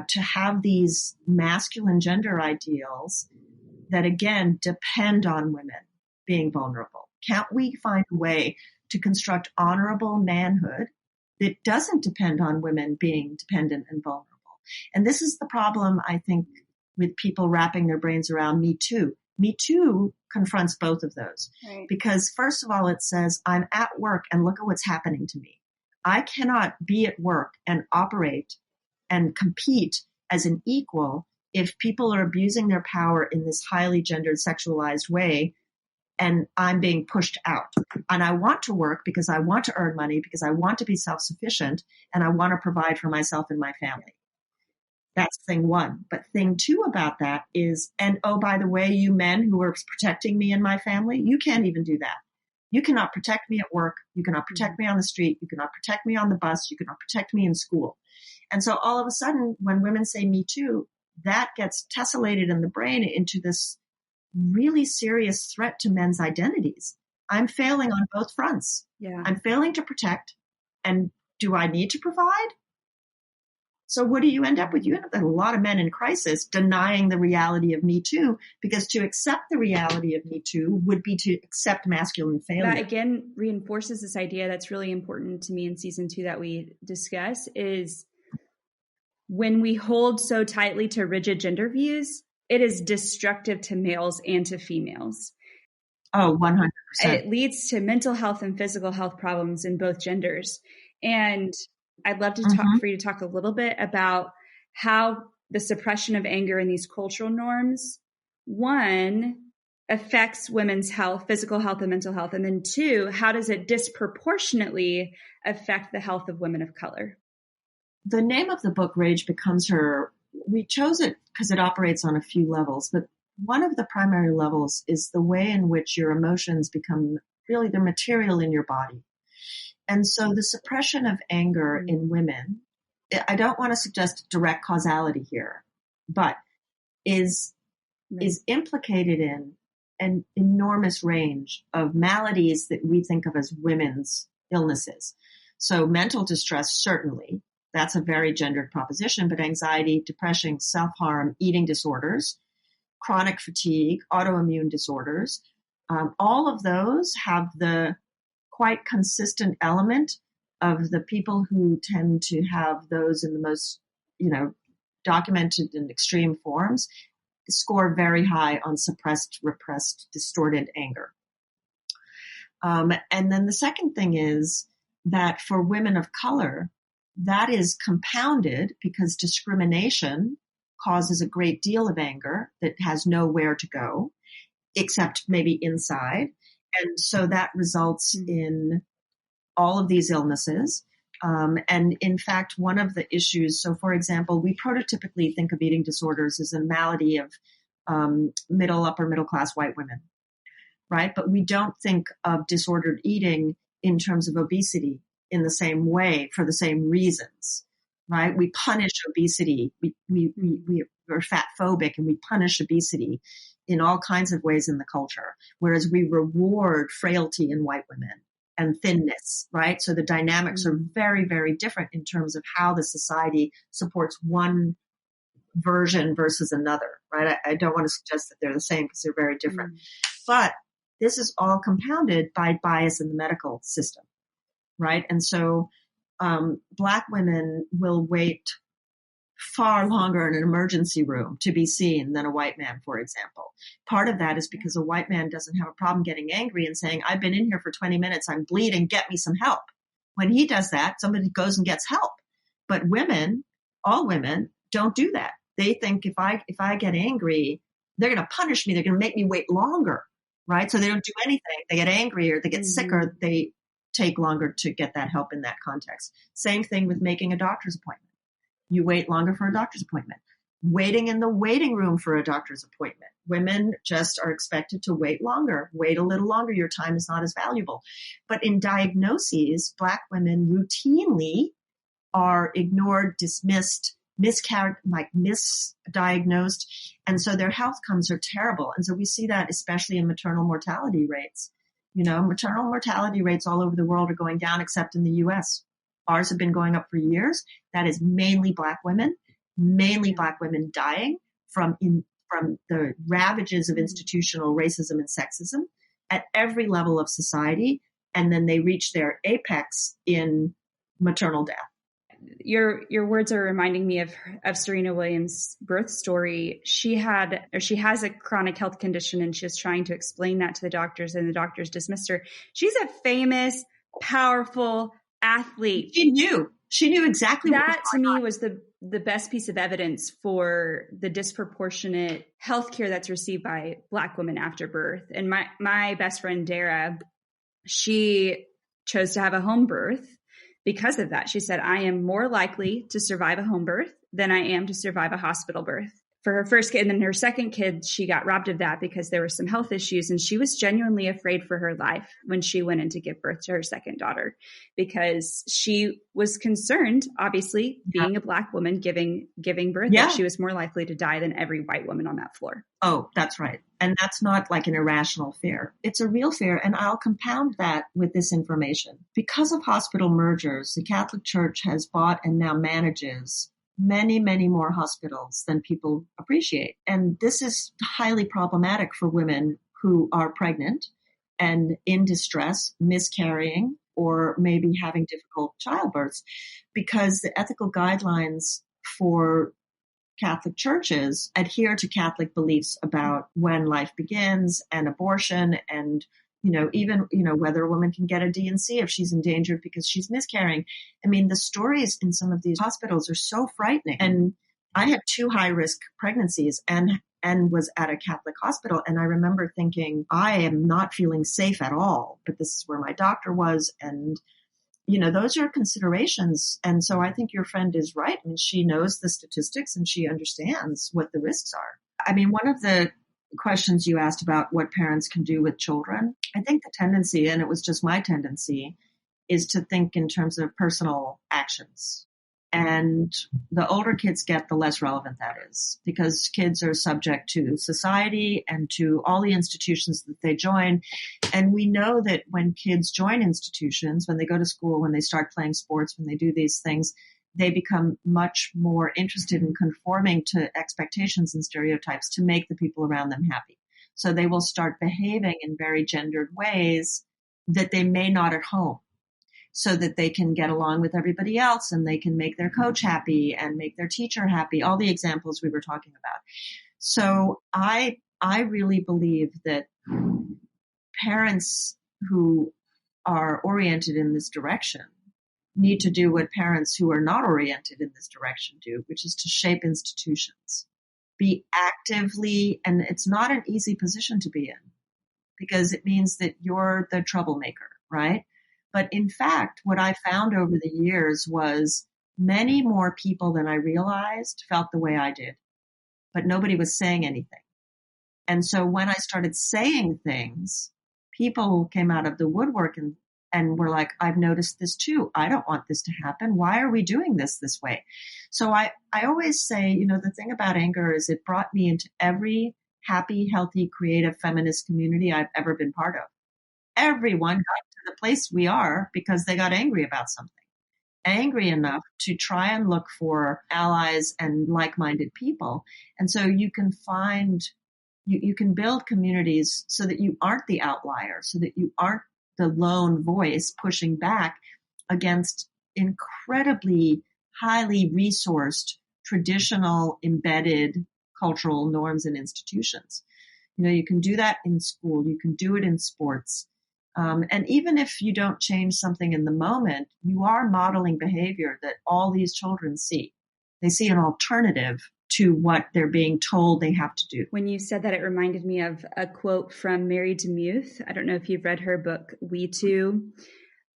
to have these masculine gender ideals that, again, depend on women being vulnerable. Can't we find a way to construct honorable manhood that doesn't depend on women being dependent and vulnerable? And this is the problem, I think, with people wrapping their brains around Me Too. Me Too confronts both of those. Right. Because first of all, it says, I'm at work and look at what's happening to me. I cannot be at work and operate and compete as an equal if people are abusing their power in this highly gendered, sexualized way, and I'm being pushed out. And I want to work because I want to earn money, because I want to be self-sufficient, and I want to provide for myself and my family. That's thing one. But thing two about that is, and oh, by the way, you men who are protecting me and my family, you can't even do that. You cannot protect me at work. You cannot protect me on the street. You cannot protect me on the bus. You cannot protect me in school. And so all of a sudden, when women say Me Too, that gets tessellated in the brain into this really serious threat to men's identities. I'm failing on both fronts. Yeah. I'm failing to protect. And do I need to provide? So what do you end up with? You end up with a lot of men in crisis denying the reality of Me Too, because to accept the reality of Me Too would be to accept masculine failure. That again reinforces this idea that's really important to me in season 2 that we discuss is when we hold so tightly to rigid gender views, it is destructive to males and to females. Oh, 100%. It leads to mental health and physical health problems in both genders. And I'd love to talk for you to talk a little bit about how the suppression of anger in these cultural norms, one, affects women's health, physical health and mental health. And then 2, how does it disproportionately affect the health of women of color? The name of the book, Rage Becomes Her, we chose it because it operates on a few levels, but one of the primary levels is the way in which your emotions become really the material in your body. And so the suppression of anger in women, I don't want to suggest direct causality here, but is implicated in an enormous range of maladies that we think of as women's illnesses. So mental distress, certainly, that's a very gendered proposition, but anxiety, depression, self-harm, eating disorders, chronic fatigue, autoimmune disorders, all of those have the quite consistent element of the people who tend to have those in the most, documented and extreme forms score very high on suppressed, repressed, distorted anger. And then the second thing is that for women of color, that is compounded because discrimination causes a great deal of anger that has nowhere to go, except maybe inside. And so that results in all of these illnesses. And in fact, one of the issues, so for example, we prototypically think of eating disorders as a malady of upper middle class white women, right? But we don't think of disordered eating in terms of obesity in the same way for the same reasons, right? We punish obesity. We're fat phobic and we punish obesity in all kinds of ways in the culture, whereas we reward frailty in white women and thinness, right? So the dynamics are very, very different in terms of how the society supports one version versus another, right? I don't want to suggest that they're the same because they're very different. But this is all compounded by bias in the medical system, right? And so Black women will wait far longer in an emergency room to be seen than a white man, for example. Part of that is because a white man doesn't have a problem getting angry and saying, I've been in here for 20 minutes, I'm bleeding, get me some help. When he does that, somebody goes and gets help. But women, all women, don't do that. They think if I get angry, they're going to punish me, they're going to make me wait longer, right? So they don't do anything. They get angry or they get sicker, they take longer to get that help in that context. Same thing with making a doctor's appointment. You wait longer for a doctor's appointment. Waiting in the waiting room for a doctor's appointment. Women just are expected to wait longer. Wait a little longer. Your time is not as valuable. But in diagnoses, Black women routinely are ignored, dismissed, misdiagnosed. And so their health outcomes are terrible. And so we see that especially in maternal mortality rates. Maternal mortality rates all over the world are going down except in the US. Ours have been going up for years. That is mainly Black women dying from the ravages of institutional racism and sexism at every level of society. And then they reach their apex in maternal death. Your words are reminding me of Serena Williams' birth story. She has a chronic health condition and she was trying to explain that to the doctors and the doctors dismissed her. She's a famous, powerful athlete. She knew exactly that what was to me was the best piece of evidence for the disproportionate healthcare that's received by Black women after birth. And my best friend Dara, she chose to have a home birth because of that. She said, I am more likely to survive a home birth than I am to survive a hospital birth. for her first kid. And then her second kid, she got robbed of that because there were some health issues. And she was genuinely afraid for her life when she went in to give birth to her second daughter, because she was concerned, obviously, being a Black woman giving birth, that she was more likely to die than every white woman on that floor. Oh, that's right. And that's not like an irrational fear. It's a real fear. And I'll compound that with this information. Because of hospital mergers, the Catholic Church has bought and now manages many, many more hospitals than people appreciate. And this is highly problematic for women who are pregnant and in distress, miscarrying, or maybe having difficult childbirths, because the ethical guidelines for Catholic churches adhere to Catholic beliefs about when life begins and abortion and, even, whether a woman can get a D&C if she's endangered because she's miscarrying. I mean, the stories in some of these hospitals are so frightening. And I had 2 high-risk pregnancies and was at a Catholic hospital. And I remember thinking, I am not feeling safe at all, but this is where my doctor was. And those are considerations. And so I think your friend is right. I mean, she knows the statistics and she understands what the risks are. I mean, one of the questions you asked about what parents can do with children, I think the tendency, and it was just my tendency, is to think in terms of personal actions. And the older kids get, the less relevant that is, because kids are subject to society and to all the institutions that they join. And we know that when kids join institutions, when they go to school, when they start playing sports, when they do these things, they become much more interested in conforming to expectations and stereotypes to make the people around them happy. So they will start behaving in very gendered ways that they may not at home, so that they can get along with everybody else and they can make their coach happy and make their teacher happy, all the examples we were talking about. So I really believe that parents who are oriented in this direction need to do what parents who are not oriented in this direction do, which is to shape institutions. Be actively, and it's not an easy position to be in because it means that you're the troublemaker, right? But in fact, what I found over the years was many more people than I realized felt the way I did, but nobody was saying anything. And so when I started saying things, people came out of the woodwork and were like, I've noticed this too. I don't want this to happen. Why are we doing this way? So I always say, the thing about anger is it brought me into every happy, healthy, creative feminist community I've ever been part of. Everyone got to the place we are because they got angry about something, angry enough to try and look for allies and like-minded people. And so you can you can build communities so that you aren't the outlier, so that you aren't the lone voice pushing back against incredibly highly resourced, traditional, embedded cultural norms and institutions. You can do that in school. You can do it in sports. And even if you don't change something in the moment, you are modeling behavior that all these children see. They see an alternative to what they're being told they have to do. When you said that, it reminded me of a quote from Mary DeMuth. I don't know if you've read her book, We Too.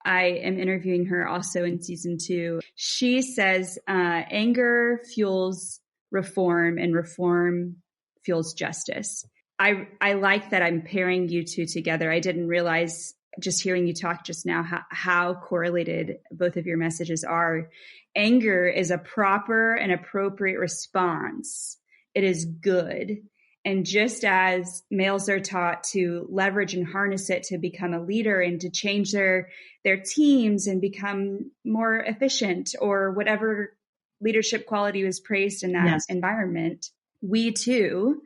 I am interviewing her also in season 2. She says, anger fuels reform and reform fuels justice. I like that I'm pairing you two together. I didn't realize, just hearing you talk just now, how correlated both of your messages are. Anger is a proper and appropriate response. It is good. And just as males are taught to leverage and harness it to become a leader and to change their teams and become more efficient, or whatever leadership quality was praised in that environment, we too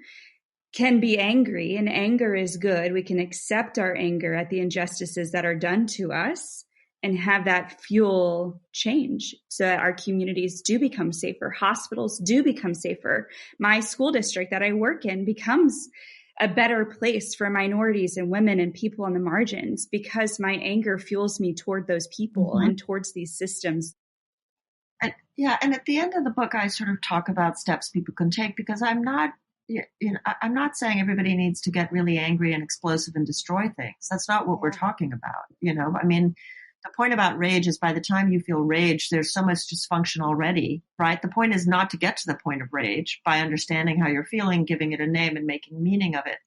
can be angry, and anger is good. We can accept our anger at the injustices that are done to us and have that fuel change so that our communities do become safer. Hospitals do become safer. My school district that I work in becomes a better place for minorities and women and people on the margins because my anger fuels me toward those people and towards these systems. And at the end of the book, I sort of talk about steps people can take, because I'm not saying everybody needs to get really angry and explosive and destroy things. That's not what we're talking about. I mean, The point about rage is by the time you feel rage, there's so much dysfunction already, right? The point is not to get to the point of rage by understanding how you're feeling, giving it a name and making meaning of it.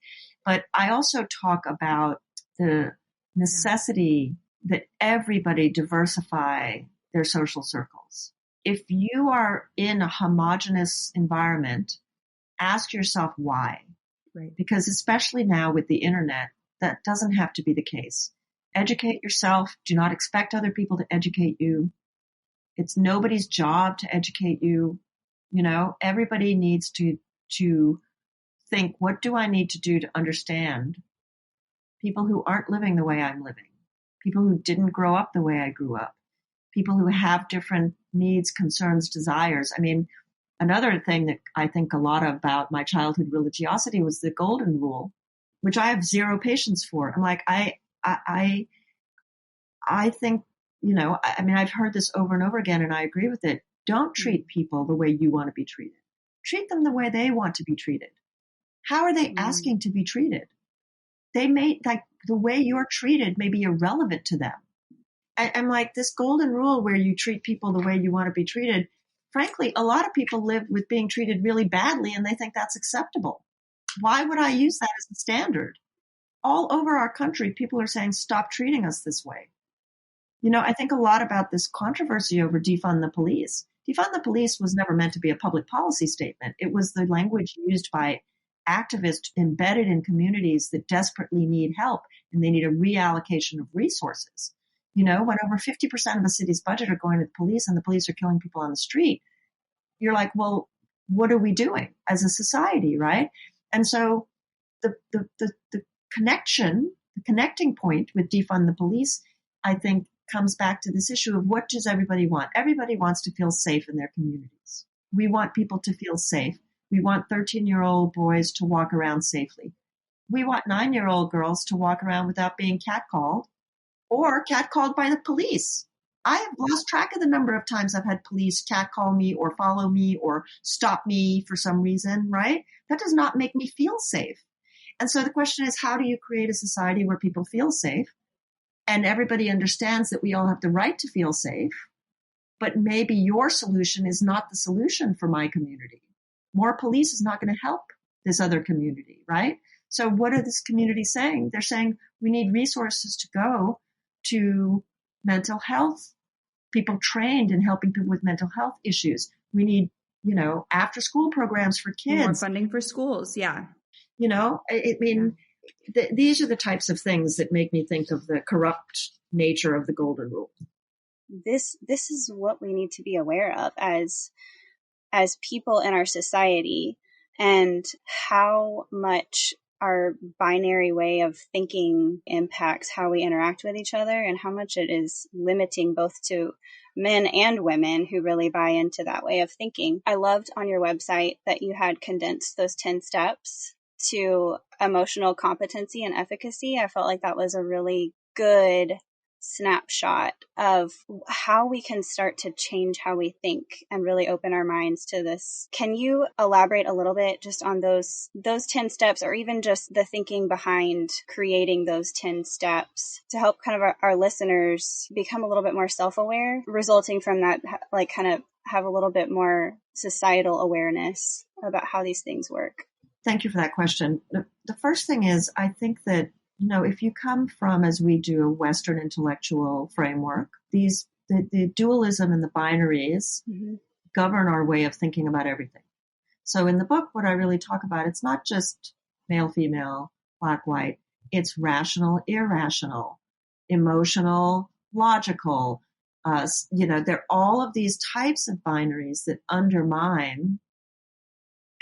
But I also talk about the necessity that everybody diversify their social circles. If you are in a homogenous environment, ask yourself why. Right. Because especially now with the internet, that doesn't have to be the case. Educate yourself. Do not expect other people to educate you. It's nobody's job to educate you. You know, everybody needs to think, what do I need to do to understand people who aren't living the way I'm living, people who didn't grow up the way I grew up, people who have different needs, concerns, desires. I mean, another thing that I think a lot about my childhood religiosity was the golden rule, which I have zero patience for. I'm like, I think, you know, I mean, I've heard this over and over again, and I agree with it. Don't treat people the way you want to be treated. Treat them the way they want to be treated. How are they asking to be treated? They may, like, the way you're treated may be irrelevant to them. I'm like, this golden rule where you treat people the way you want to be treated. Frankly, a lot of people live with being treated really badly and they think that's acceptable. Why would I use that as a standard? All over our country, people are saying, stop treating us this way. You know, I think a lot about this controversy over defund the police. Defund the police was never meant to be a public policy statement. It was the language used by activists embedded in communities that desperately need help and they need a reallocation of resources. You know, when over 50% of a city's budget are going to the police and the police are killing people on the street, you're like, well, what are we doing as a society, right? And so the connecting point with defund the police, I think, comes back to this issue of what does everybody want? Everybody wants to feel safe in their communities. We want people to feel safe. We want 13-year-old boys to walk around safely. We want 9-year-old girls to walk around without being catcalled or catcalled by the police. I have lost track of the number of times I've had police catcall me or follow me or stop me for some reason, right? That does not make me feel safe. And so the question is, how do you create a society where people feel safe and everybody understands that we all have the right to feel safe, but maybe your solution is not the solution for my community. More police is not going to help this other community, right? So what are this community saying? They're saying we need resources to go to mental health, people trained in helping people with mental health issues. We need, you know, after school programs for kids. More funding for schools. Yeah. You know, I mean, these are the types of things that make me think of the corrupt nature of the golden rule. This is what we need to be aware of as people in our society, and how much our binary way of thinking impacts how we interact with each other, and how much it is limiting both to men and women who really buy into that way of thinking. I loved on your website that you had condensed those 10 steps to emotional competency and efficacy. I felt like that was a really good snapshot of how we can start to change how we think and really open our minds to this. Can you elaborate a little bit just on those 10 steps, or even just the thinking behind creating those 10 steps to help kind of our listeners become a little bit more self-aware, resulting from that, like, kind of have a little bit more societal awareness about how these things work? Thank you for that question. The first thing is, I think that, you know, if you come from, as we do, a Western intellectual framework, the dualism and the binaries govern our way of thinking about everything. So in the book, what I really talk about, it's not just male, female, black, white. It's rational, irrational, emotional, logical. You know, there are all of these types of binaries that undermine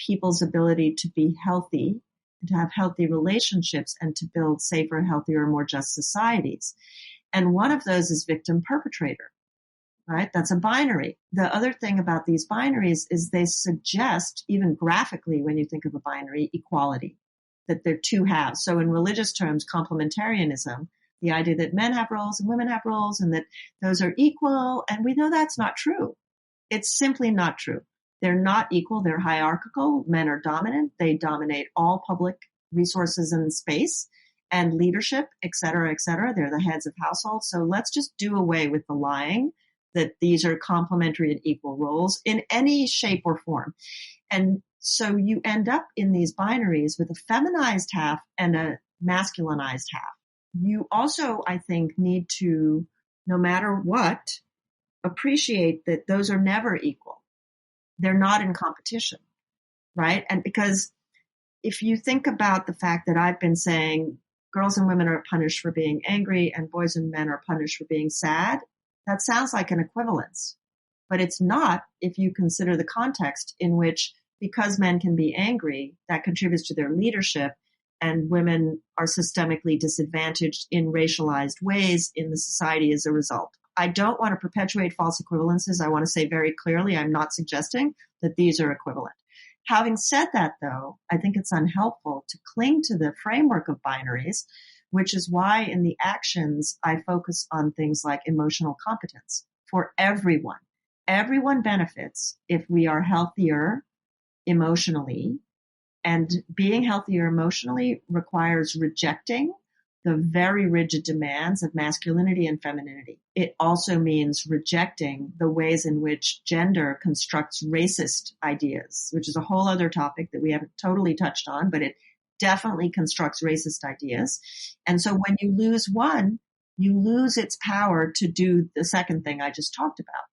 people's ability to be healthy, to have healthy relationships, and to build safer, healthier, more just societies. And one of those is victim-perpetrator, right? That's a binary. The other thing about these binaries is they suggest, even graphically, when you think of a binary, equality, that they're two halves. So in religious terms, complementarianism, the idea that men have roles and women have roles and that those are equal. And we know that's not true. It's simply not true. They're not equal. They're hierarchical. Men are dominant. They dominate all public resources and space. and leadership, et cetera, et cetera. They're the heads of households. So let's just do away with the lying that these are complementary and equal roles in any shape or form. And so you end up in these binaries with a feminized half and a masculinized half. You also, I think, need to, no matter what, appreciate that those are never equal. They're not in competition, right? And because if you think about the fact that I've been saying girls and women are punished for being angry and boys and men are punished for being sad, that sounds like an equivalence. But it's not if you consider the context in which, because men can be angry, that contributes to their leadership, and women are systemically disadvantaged in racialized ways in the society as a result. I don't want to perpetuate false equivalences. I want to say very clearly, I'm not suggesting that these are equivalent. Having said that, though, I think it's unhelpful to cling to the framework of binaries, which is why in the actions I focus on things like emotional competence for everyone. Everyone benefits if we are healthier emotionally, and being healthier emotionally requires rejecting the very rigid demands of masculinity and femininity. It also means rejecting the ways in which gender constructs racist ideas, which is a whole other topic that we haven't totally touched on, but it definitely constructs racist ideas. And so when you lose one, you lose its power to do the second thing I just talked about.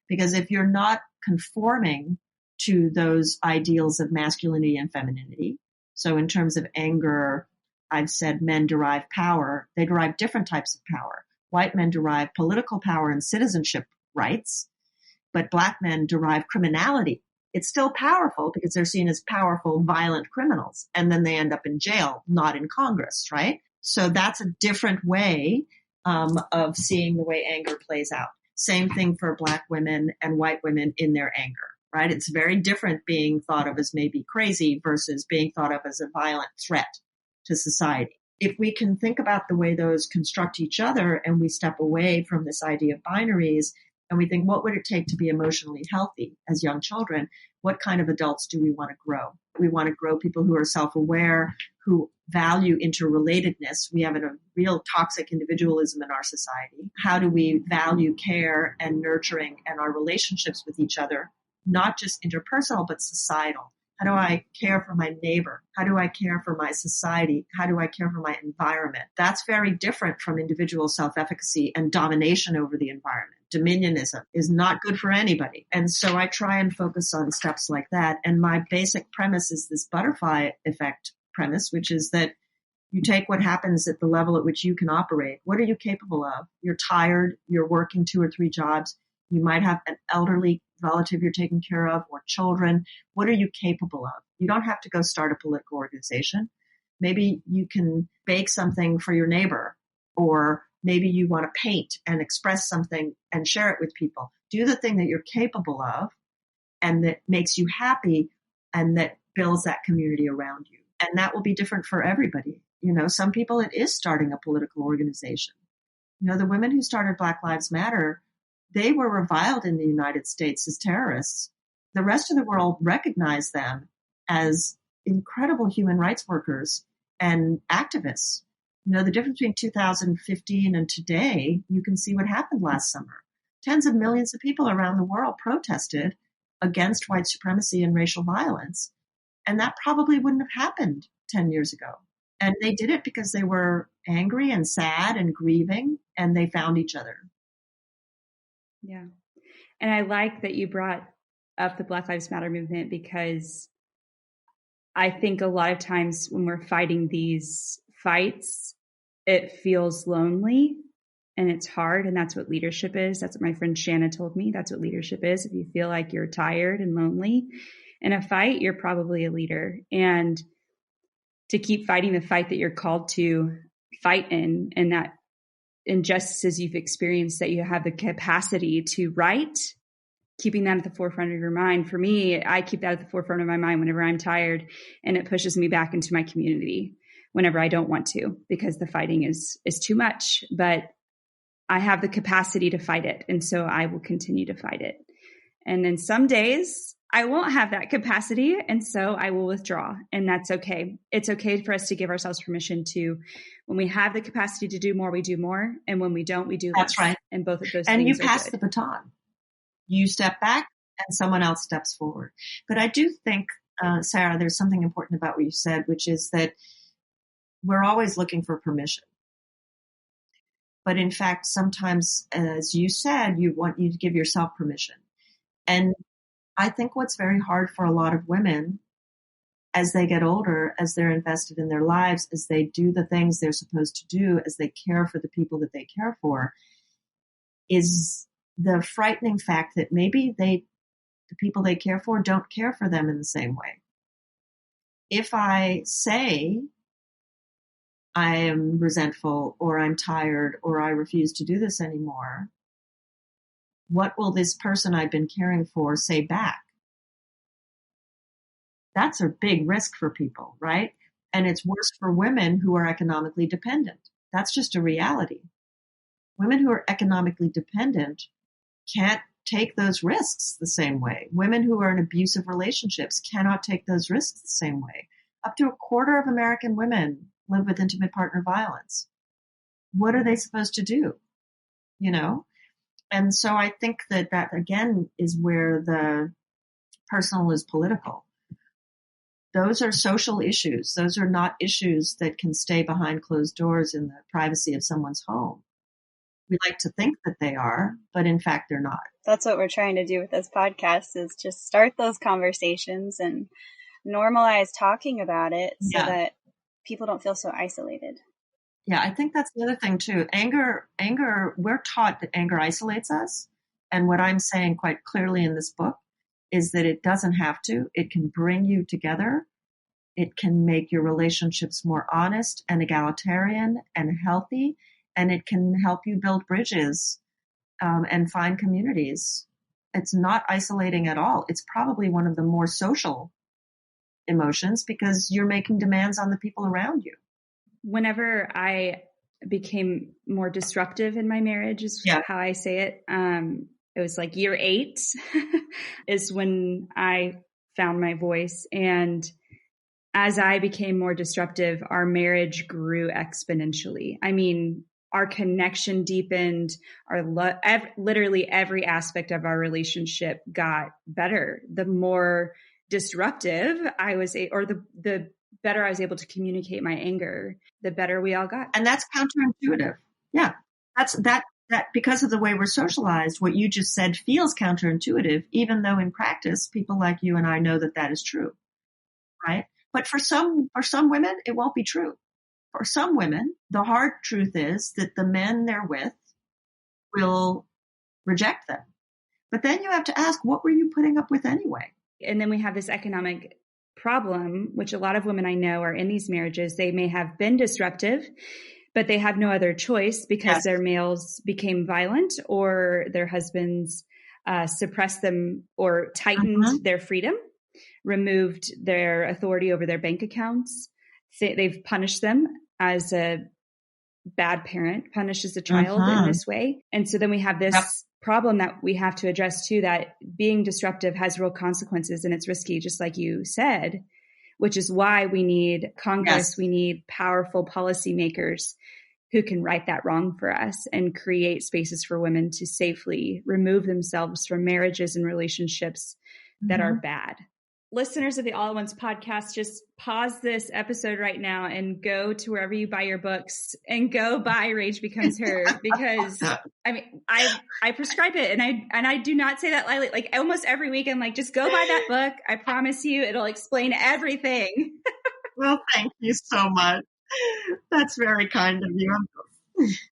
Because if you're not conforming to those ideals of masculinity and femininity, so in terms of anger, I've said men derive power. They derive different types of power. White men derive political power and citizenship rights, but black men derive criminality. It's still powerful because they're seen as powerful, violent criminals, and then they end up in jail, not in Congress, right? So that's a different way of seeing the way anger plays out. Same thing for black women and white women in their anger, right? It's very different being thought of as maybe crazy versus being thought of as a violent threat to society. If we can think about the way those construct each other and we step away from this idea of binaries and we think, what would it take to be emotionally healthy as young children? What kind of adults do we want to grow? We want to grow people who are self-aware, who value interrelatedness. We have a real toxic individualism in our society. How do we value care and nurturing and our relationships with each other, not just interpersonal, but societal? How do I care for my neighbor? How do I care for my society? How do I care for my environment? That's very different from individual self-efficacy and domination over the environment. Dominionism is not good for anybody. And so I try and focus on steps like that. And my basic premise is this butterfly effect premise, which is that you take what happens at the level at which you can operate. What are you capable of? You're tired. You're working 2 or 3 jobs. You might have an elderly relative you're taking care of or children. What are you capable of? You don't have to go start a political organization. Maybe you can bake something for your neighbor, or maybe you want to paint and express something and share it with people. Do the thing that you're capable of and that makes you happy and that builds that community around you. And that will be different for everybody. You know, some people it is starting a political organization. You know, the women who started Black Lives Matter, they were reviled in the United States as terrorists. The rest of the world recognized them as incredible human rights workers and activists. You know, the difference between 2015 and today, you can see what happened last summer. Tens of millions of people around the world protested against white supremacy and racial violence. And that probably wouldn't have happened 10 years ago. And they did it because they were angry and sad and grieving, and they found each other. Yeah. And I like that you brought up the Black Lives Matter movement, because I think a lot of times when we're fighting these fights, it feels lonely and it's hard. And that's what leadership is. That's what my friend Shanna told me. That's what leadership is. If you feel like you're tired and lonely in a fight, you're probably a leader. And to keep fighting the fight that you're called to fight in, and that injustices you've experienced that you have the capacity to right, keeping that at the forefront of your mind. For me, I keep that at the forefront of my mind whenever I'm tired, and it pushes me back into my community whenever I don't want to, because the fighting is too much, but I have the capacity to fight it. And so I will continue to fight it. And then some days I won't have that capacity. And so I will withdraw, and that's okay. It's okay for us to give ourselves permission to, when we have the capacity to do more, we do more. And when we don't, we do less. That's right. And both of those and things you pass are the good. baton. You step back and someone else steps forward. But I do think, Sarah, there's something important about what you said, which is that we're always looking for permission. But in fact, sometimes, as you said, you to give yourself permission. And I think what's very hard for a lot of women as they get older, as they're invested in their lives, as they do the things they're supposed to do, as they care for the people that they care for, is the frightening fact that maybe the people they care for don't care for them in the same way. If I say I am resentful, or I'm tired, or I refuse to do this anymore, what will this person I've been caring for say back? That's a big risk for people, right? And it's worse for women who are economically dependent. That's just a reality. Women who are economically dependent can't take those risks the same way. Women who are in abusive relationships cannot take those risks the same way. Up to a quarter of American women live with intimate partner violence. What are they supposed to do? You know? And so I think that again is where the personal is political. Those are social issues. Those are not issues that can stay behind closed doors in the privacy of someone's home. We like to think that they are, but in fact, they're not. That's what we're trying to do with this podcast, is just start those conversations and normalize talking about it so that people don't feel so isolated. Yeah, I think that's the other thing too. Anger, we're taught that anger isolates us. And what I'm saying quite clearly in this book is that it doesn't have to. It can bring you together. It can make your relationships more honest and egalitarian and healthy. And it can help you build bridges and find communities. It's not isolating at all. It's probably one of the more social emotions because you're making demands on the people around you. Whenever I became more disruptive in my marriage, is how I say it. It was like year 8 is when I found my voice. And as I became more disruptive, our marriage grew exponentially. I mean, our connection deepened, literally every aspect of our relationship got better. The more disruptive I was, or the better I was able to communicate my anger, the better we all got. And that's counterintuitive. Yeah. That because of the way we're socialized, what you just said feels counterintuitive, even though in practice, people like you and I know that is true. Right. But for some women, it won't be true. For some women, the hard truth is that the men they're with will reject them. But then you have to ask, what were you putting up with anyway? And then we have this economic problem, which a lot of women I know are in these marriages. They may have been disruptive, but they have no other choice because their males became violent or their husbands suppressed them or tightened their freedom, removed their authority over their bank accounts. They've punished them as a bad parent, punishes a child in this way. And so then we have this problem that we have to address too, that being disruptive has real consequences and it's risky, just like you said, which is why we need Congress. We need powerful policymakers who can right that wrong for us and create spaces for women to safely remove themselves from marriages and relationships that are bad. Listeners of the All at Once podcast, just pause this episode right now and go to wherever you buy your books and go buy Rage Becomes Her, because I mean, I prescribe it and I do not say that lightly. Like almost every week I'm like, just go buy that book. I promise you it'll explain everything. Well, thank you so much. That's very kind of you.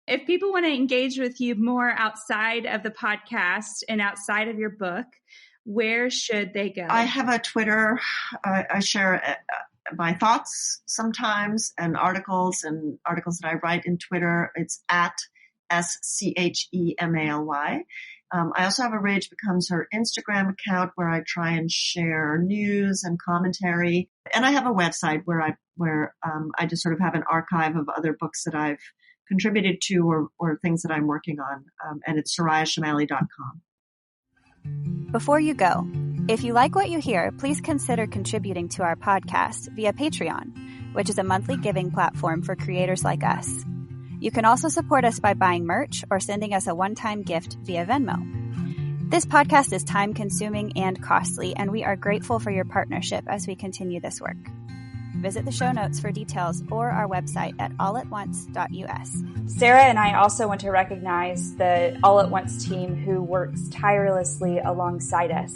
If people want to engage with you more outside of the podcast and outside of your book, where should they go? I have a Twitter. I share my thoughts sometimes and articles that I write in Twitter. It's at SCHEMALY. I also have a Rage Becomes Her Instagram account where I try and share news and commentary. And I have a website where I just sort of have an archive of other books that I've contributed to or things that I'm working on. And it's sorayachemaly.com. Before you go, If you like what you hear, please consider contributing to our podcast via Patreon, which is a monthly giving platform for creators like us. You can also support us by buying merch or sending us a one-time gift via Venmo. This podcast is time-consuming and costly, and we are grateful for your partnership as we continue this work. Visit the show notes for details or our website at allatonce.us. Sarah and I also want to recognize the All at Once team who works tirelessly alongside us.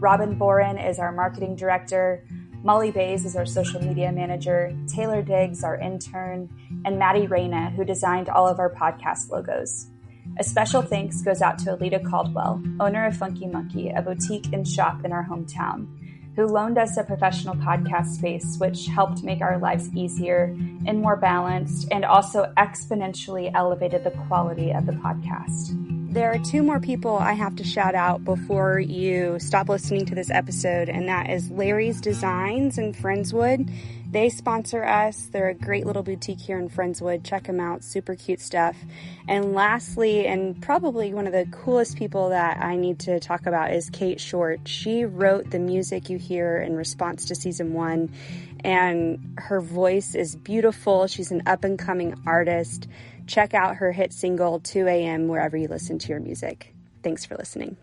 Robin Boren is our marketing director, Molly Bays is our social media manager, Taylor Diggs, our intern, and Maddie Reyna, who designed all of our podcast logos. A special thanks goes out to Alita Caldwell, owner of Funky Monkey, a boutique and shop in our hometown, who loaned us a professional podcast space, which helped make our lives easier and more balanced, and also exponentially elevated the quality of the podcast. There are two more people I have to shout out before you stop listening to this episode, and that is Larry's Designs in Friendswood. They sponsor us. They're a great little boutique here in Friendswood. Check them out. Super cute stuff. And lastly, and probably one of the coolest people that I need to talk about is Kate Short. She wrote the music you hear in response to season 1, and her voice is beautiful. She's an up-and-coming artist. Check out her hit single, 2 a.m., wherever you listen to your music. Thanks for listening.